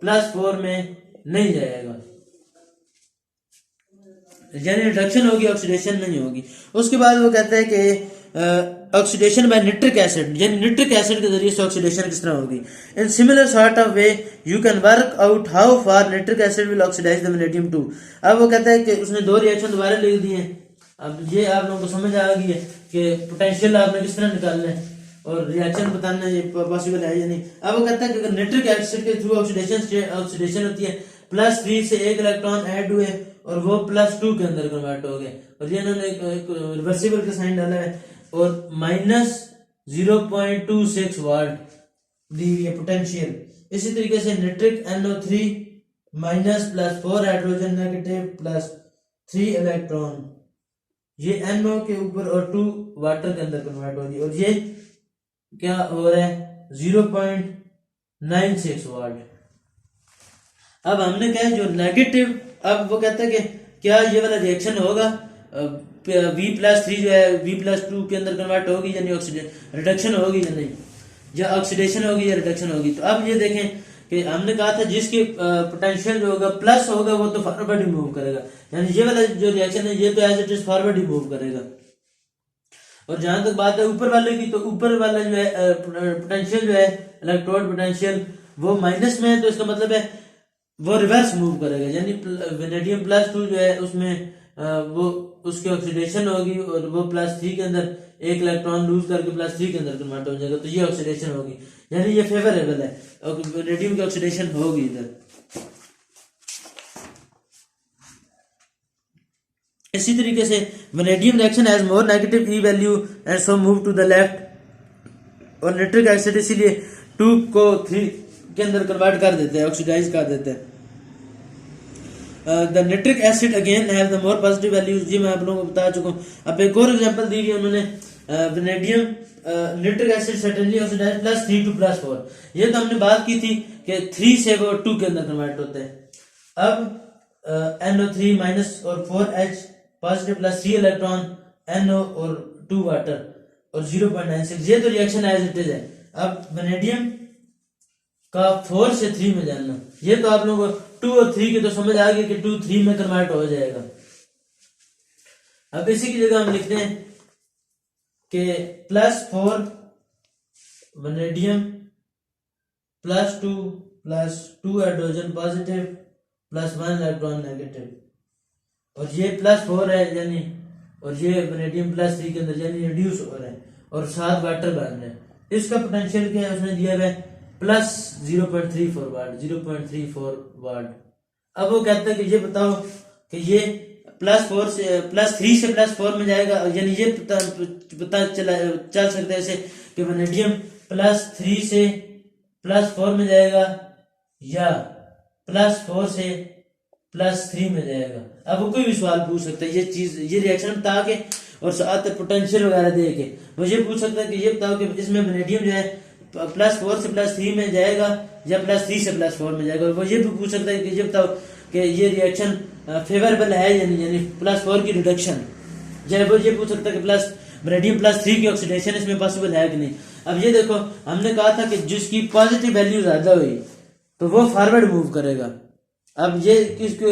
+4 में नहीं जाएगा, यानी रिडक्शन होगी, ऑक्सीडेशन नहीं होगी। उसके बाद वो कहता है कि ऑक्सीडेशन बाय निट्रिक एसिड, यानी निट्रिक एसिड के जरिए से ऑक्सीडेशन किस तरह होगी। In similar sort of way you can work out how far nitric acid will oxidise the vanadium 2। अब वो कहता है कि उसने 2 रिएक्शन दोबारा लिख दिए हैं। अब ये आप लोगों को समझ आ गई है कि पोटेंशियल आपने किस तरह निकालना है और रिएक्शन बताना ये पॉसिबल है या नहीं। अब वो कहता है कि अगर नाइट्रिक एसिड के थ्रू ऑक्सीडेशन होती है, +3 से 1 इलेक्ट्रॉन ऐड हुए और वो +2 के अंदर कन्वर्ट हो गए, और ये इन्होंने एक रिवर्सिबल का साइन डाला है, और -0.26 वाट दी हुई है पोटेंशियल। इसी तरीके से nitric NO3 -+4 hydrogen negative +3 electron, ये NO के ऊपर और 2 वाटर के अंदर कन्वर्ट हो रही है, और ये क्या हो रहा है 0.96 वाट। अब हमने कहा जो नेगेटिव, अब वो कहता है कि क्या ये वाला रिएक्शन होगा, V+3 जो है V+2 के अंदर कन्वर्ट होगी, यानी ऑक्सीडेशन रिडक्शन होगी या नहीं, या ऑक्सीडेशन होगी या रिडक्शन होगी। तो अब ये देखें कि हमने कहा था जिसकी पोटेंशियल जो होगा प्लस होगा वो तो फॉरवर्ड ही मूव करेगा, यानी ये वाला जो रिएक्शन है ये तो एज इट इज फॉरवर्ड ही मूव करेगा। और जहां तक बात है ऊपर वाले की, तो ऊपर वाला जो है पोटेंशियल जो है इलेक्ट्रोड पोटेंशियल वो माइनस में है, तो इसका मतलब है वो रिवर्स मूव करेगा, यानी वेनेडियम +2 जो है उसमें वो उसकी ऑक्सीडेशन होगी और वो +3 के अंदर 1 इलेक्ट्रॉन लूज करके +3 के अंदर कन्वर्ट हो जाएगा, तो ये ऑक्सीडेशन होगी, यानी ये फेवरेबल है, वेनेडियम की ऑक्सीडेशन होगी इधर। इसी तरीके से vanadium reaction has more negative E value and so move to the left, और नाइट्रिक एसिड इसीलिए 2 को 3 के अंदर कन्वर्ट कर देते हैं, ऑक्सीडाइज कर देते हैं। The nitric acid again have the more positive values, जी मैं आप लोगों को बता चुका हूँ। अब एक और एग्जांपल दी है उन्होंने, vanadium nitric acid certainly oxidise +3 to +4, ये तो हमने बात की थी कि 3 से वो 2 के अंदर कन्वर्ट होते हैं। अब NO3 माइनस और 4H पॉजिटिव +3 इलेक्ट्रॉन, NO और 2 वाटर और 0.96, ये तो रिएक्शन एज इट इज है। अब वेनेडियम का 4 से 3 में जानना, ये तो आप लोगों को 2 और 3 की तो समझ आ गई कि 2 3 में कन्वर्ट हो जाएगा। अब इसी की जगह हम लिखते हैं कि +4 vanadium +2 hydrogen positive +1 electron negative, और ये +4 है यानी, और ये वेनेडियम +3 के अंदर यानी रिड्यूस हो रहा है और 7 वाटर बन रहे हैं। इसका पोटेंशियल क्या है उसने दिया है +0.34 वाट, 0.34 वाट। अब वो कहता है कि ये बताओ कि ये +3 से +4 में जाएगा, यानी ये पता चल सकता है ऐसे कि वेनेडियम +3 से +4 में जाएगा या +4 से +3 में जाएगा। अब वो कोई भी सवाल पूछ सकता है, ये चीज ये रिएक्शन ताकि और साथ पोटेंशियल वगैरह दे के मुझे पूछ सकता है कि ये बताओ कि इसमें वेनेडियम जो है +4 से +3 में जाएगा या +3 से +4 में जाएगा। वो ये भी पूछ सकता है कि ये बताओ कि ये रिएक्शन फेवरेबल है यानी +4 की रिडक्शन, जब वो ये पूछ सकता है कि वेनेडियम +3 की ऑक्सीडेशन इसमें पॉसिबल है कि नहीं। अब ये देखो हमने कहा था कि जिसकी पॉजिटिव वैल्यू ज्यादा हुई तो वो फॉरवर्ड मूव करेगा। अब ये किसको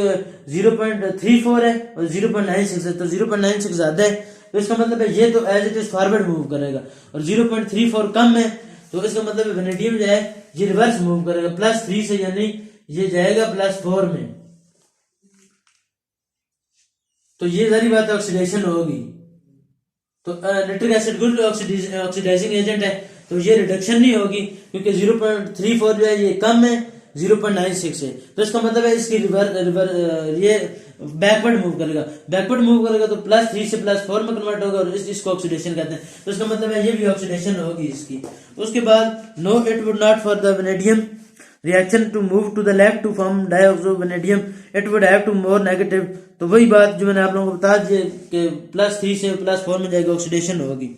0.34 है और 0.96 है, तो 0.96 ज्यादा है तो इसका मतलब है ये तो as it is forward move करेगा, और 0.34 कम है तो इसका मतलब है वेनेडियम जो है ये रिवर्स मूव करेगा +3 से, यानी ये जाएगा +4 में। तो ये सारी बात ऑक्सीडेशन होगी। तो nitric acid good oxidising agent है तो ये रिडक्शन नहीं होगी क्योंकि 0.34 जो है ये कम है 0.96 है, तो इसका मतलब है इसकी ये बैकवर्ड मूव करेगा तो +3 से +4 में कन्वर्ट होगा और इसको ऑक्सीडेशन कहते हैं, तो इसका मतलब है ये भी ऑक्सीडेशन होगी इसकी। उसके बाद no it would not for the vanadium reaction to move to the left to form dioxo vanadium, it would have to more negative. तो वही बात जो मैंने आप लोगों को बता दी कि +3 से +4 में जाएगा, ऑक्सीडेशन होगी।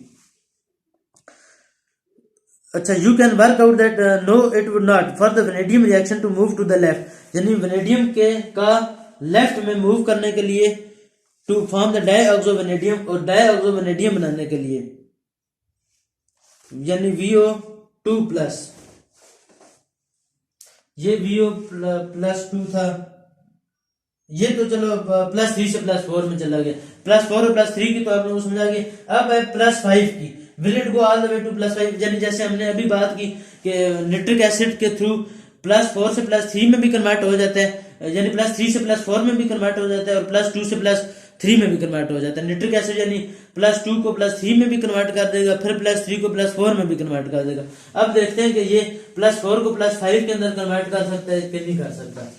अच्छा, you can work out that no it would not for the vanadium reaction to move to the left, यानी वेनेडियम के का लेफ्ट में मूव करने के लिए to form the dioxo vanadium, और डाइऑक्सो वेनेडियम बनाने के लिए यानी VO2+, ये VO+2 था, ये तो चलो +3 से +4 में चला गया, +4 और +3 की तो आप लोगों को समझा गया। अब है +5 की, will it go all the way to +5, यानी जैसे हमने अभी बात की कि नाइट्रिक एसिड के थ्रू +4 से +3 में भी कन्वर्ट हो जाता है, यानी +3 से +4 में भी कन्वर्ट हो जाता है और +2 से +3 में भी कन्वर्ट हो जाता है। नाइट्रिक एसिड यानी +2 को +3 में भी कन्वर्ट कर देगा, फिर +3 को +4 में भी कन्वर्ट कर देगा। अब देखते हैं कि ये +4 को +5 के अंदर कन्वर्ट कर सकता है कि नहीं कर सकता।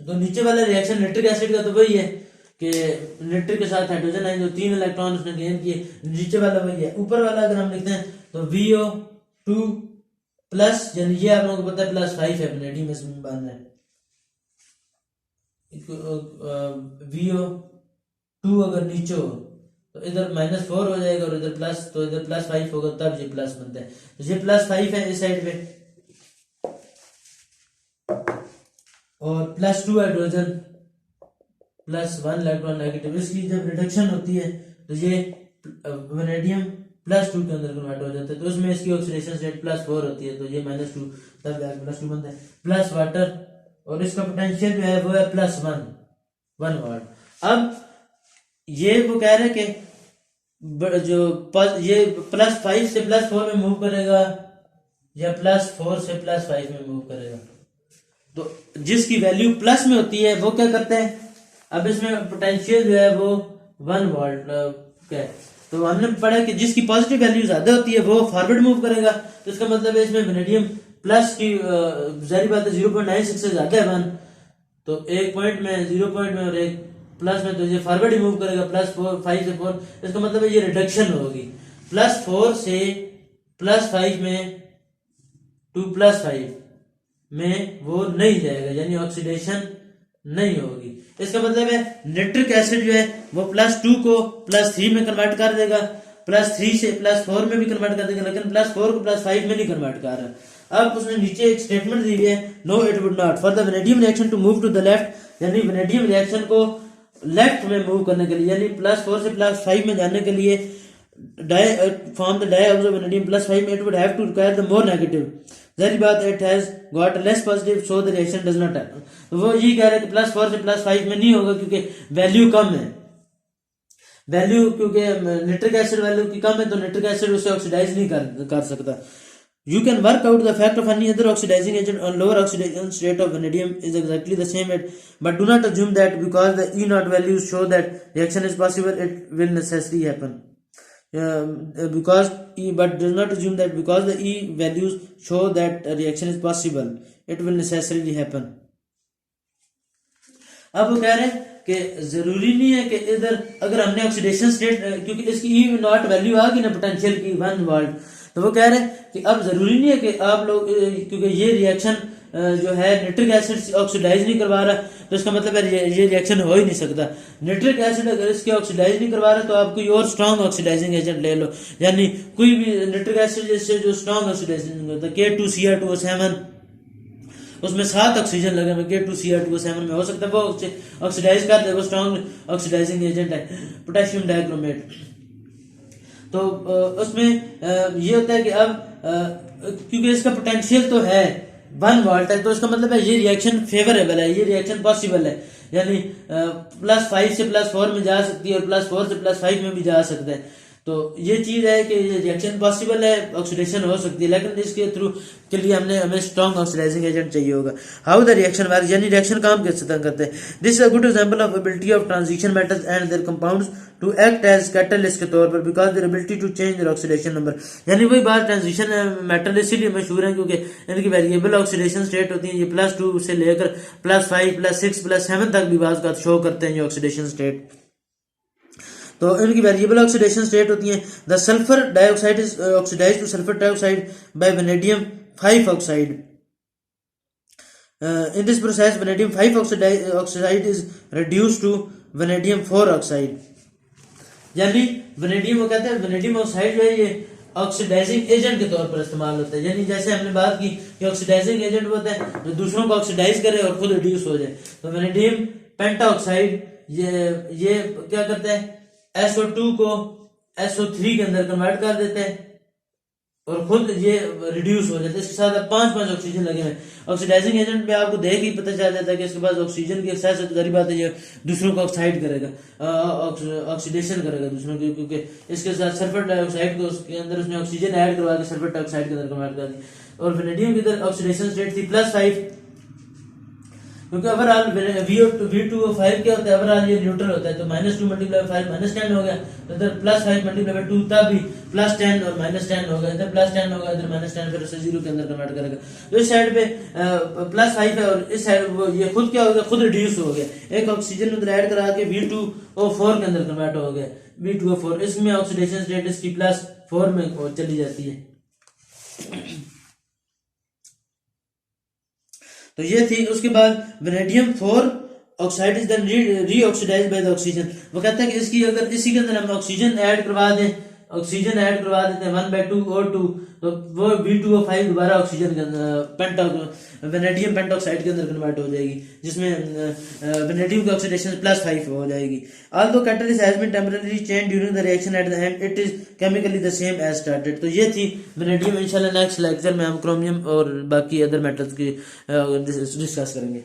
तो नीचे वाला रिएक्शन नाइट्रिक एसिड का तो वही है कि नाइट्रिक के साथ हाइड्रोजन आए जो 3 इलेक्ट्रॉन उसने गेन किए, नीचे वाला वही है। ऊपर वाला अगर हम लिखते हैं तो VO2+, यानी ये आप लोगों को पता है +5 है, वेनेडियम इसमें बन है। VO2 अगर नीचे हो तो इधर -4 हो जाएगा और इधर प्लस, तो इधर +5 होगा तब ये प्लस बनता है, तो ये +5 है इस साइड पे और +2 हाइड्रोजन +1 इलेक्ट्रॉन नेगेटिव। इसकी जब रिडक्शन होती है तो ये वेनेडियम +2 के अंदर कन्वर्ट हो जाता है, तो उसमें इसकी ऑक्सीडेशन स्टेट +4 होती है, तो ये -2 तब जाकर +2 बनता है, प्लस वाटर, और इसका पोटेंशियल जो है वो है +1 वाट। अब ये वो कह रहे हैं कि जो ये +5 से +4 में मूव करेगा या +4 से +5 में मूव करेगा, तो जिसकी वैल्यू प्लस में होती है वो क्या करते हैं, अब इसमें पोटेंशियल जो है वो 1 वोल्ट का है, तो हमने पढ़ा कि जिसकी पॉजिटिव वैल्यू ज्यादा होती है वो फॉरवर्ड मूव करेगा, तो इसका मतलब है इसमें वेनेडियम प्लस की जारी बात है 0.96 से ज्यादा है 1, तो एक पॉइंट में 0 पॉइंट में और एक प्लस में, तो ये फॉरवर्ड ही मूव करेगा +5 से 4, इसका मतलब है ये रिडक्शन होगी +4 से +5 में टू +5 में वो नहीं जाएगा, यानी ऑक्सीडेशन नहीं होगी। इसका मतलब है नाइट्रिक एसिड जो है वो +2 को +3 में कन्वर्ट कर देगा, +3 से +4 में भी कन्वर्ट कर देगा, लेकिन +4 को +5 में नहीं कन्वर्ट कर रहा। अब उसने नीचे एक स्टेटमेंट दी है, no it would not for the vanadium reaction to move to the left, यानी वेनेडियम रिएक्शन को लेफ्ट में मूव करने के लिए, यानी +4 से +5 में जाने के लिए form the dioxo vanadium +5 it would have to require the more negative, जारी बात it has got less positive so the reaction does not happen. तो वो ये कह रहे हैं कि +4 से +5 में नहीं होगा क्योंकि वैल्यू कम है, वैल्यू क्योंकि नाइट्रिक एसिड वैल्यू की कम है तो नाइट्रिक एसिड उसे ऑक्सीडाइज नहीं कर सकता। You can work out the effect of any other oxidizing agent on lower oxidation state of vanadium is exactly the same, but do not assume that because the E0 values show that reaction is possible, it will necessarily happen. But do not assume that because the E values show that a reaction is possible, it will necessarily happen. अब वो कह रहे हैं कि जरूरी नहीं है कि इधर अगर हमने ऑक्सीडेशन स्टेट, क्योंकि इसकी E0 वैल्यू आ गई ना पोटेंशियल की 1 वोल्ट, तो वो कह रहे हैं कि अब जरूरी नहीं है कि आप लोग क्योंकि ये रिएक्शन जो है नाइट्रिक एसिड ऑक्सीडाइज नहीं करवा रहा, तो इसका मतलब है ये रिएक्शन हो ही नहीं सकता। नाइट्रिक एसिड अगर इसके ऑक्सीडाइज नहीं करवा रहा तो आप कोई और स्ट्रॉन्ग ऑक्सीडाइजिंग एजेंट ले लो, यानी कोई भी नाइट्रिक एसिड जैसे जो स्ट्रॉन्ग ऑक्सीडाइजिंग होता है K2Cr2O7, उसमें 7 ऑक्सीजन लगे हुए K2Cr2O7 में, हो सकता है वो ऑक्सीडाइज कर दे, वो स्ट्रॉन्ग ऑक्सीडाइजिंग एजेंट है पोटेशियम डाइक्रोमेट। तो उसमें ये होता है कि अब क्योंकि इसका पोटेंशियल तो है 1 वोल्ट है, तो इसका मतलब है ये रिएक्शन फेवरेबल है, ये रिएक्शन पॉसिबल है, यानी +5 से +4 में जा सकती है और +4 से +5 में भी जा सकता है। तो ये चीज है कि ये रिएक्शन पॉसिबल है, ऑक्सीडेशन हो सकती है, लेकिन इसके थ्रू के लिए हमें स्ट्रॉन्ग ऑक्सीडाइजिंग एजेंट चाहिए होगा। हाउ द रिएक्शन वर्क, यानी रिएक्शन काम कैसे करते हैं। This is a good example of ability of transition metals and their compounds to act as catalyst के तौर पर because their ability to change their oxidation number, यानी वही बात ट्रांजिशन मेटल इसीलिए मशहूर है क्योंकि इनकी वेरिएबल ऑक्सीडेशन स्टेट होती है, ये +2 से लेकर +5 +6 +7 तक भी बात का शो करते हैं ये ऑक्सीडेशन स्टेट। तो इनकी वेरिएबल ऑक्सीडेशन स्टेट होती है। The sulphur dioxide is oxidised to sulphur dioxide by vanadium 5 oxide. In this process vanadium 5 oxide is reduced to vanadium 4 oxide, यानी वेनेडियम वो कहते हैं वेनेडियम ऑक्साइड जो है ये ऑक्सीडाइजिंग एजेंट के तौर पर इस्तेमाल होता है, यानी जैसे हमने बात की कि ऑक्सीडाइजिंग एजेंट होता है जो दूसरों को ऑक्सीडाइज करे और खुद रिड्यूस हो जाए। तो वेनेडियम पेंटाऑक्साइड ये क्या करता है, SO2 को SO3 के अंदर कन्वर्ट कर देते हैं और खुद ये रिड्यूस हो जाता है। इसके साथ 5 ऑक्सीजन लगे हुए। ऑक्सीडाइजिंग एजेंट पे आपको देख ही पता चल जाता है कि इसके पास ऑक्सीजन की एक्सेस है, तो जारी बात है ये दूसरों को ऑक्साइड करेगा, ऑक्सीडेशन करेगा दूसरों की, क्योंकि इसके साथ सल्फर डाइऑक्साइड को उसके अंदर उसने ऑक्सीजन ऐड करवा के सल्फर डाइऑक्साइड के अंदर कन्वर्ट कर दी। और वेनेडियम की इधर ऑक्सीडेशन स्टेट थी +5, क्योंकि ओवरऑल V2O5 क्या होता है, ओवरऑल ये न्यूट्रल होता है, तो -2 × 5 -10 हो गया, तो इधर +5 × 2 तब भी +10 और -10 होगा, इधर +10 होगा, इधर -10, फिर उसे 0 के अंदर कन्वर्ट करेगा। तो इस साइड पे +5 है और इस साइड वो ये खुद क्या हो गया, खुद रिड्यूस हो गया, एक ऑक्सीजन उधर ऐड करा के V2O4 के अंदर कन्वर्ट हो गया, V2O4, इसमें ऑक्सीडेशन स्टेट इसकी +4 में चली जाती है। तो ये थी। उसके बाद vanadium 4 oxide is then reoxidized by the oxygen. वो कहता है कि इसकी अगर इसी के अंदर हम ऑक्सीजन ऐड करवा देते हैं 1/2 O2, तो वो V2O5 दोबारा ऑक्सीजन के अंदर वेनेडियम पेंटाऑक्साइड के अंदर कन्वर्ट हो जाएगी, जिसमें वेनेडियम की ऑक्सीडेशन +5 हो जाएगी। Although catalyst has been temporary change during the reaction at the end it is chemically the same as started. तो ये थी वेनेडियम। इंशाल्लाह नेक्स्ट लेक्चर में हम क्रोमियम और बाकी अदर मेटल्स की डिस्कस करेंगे।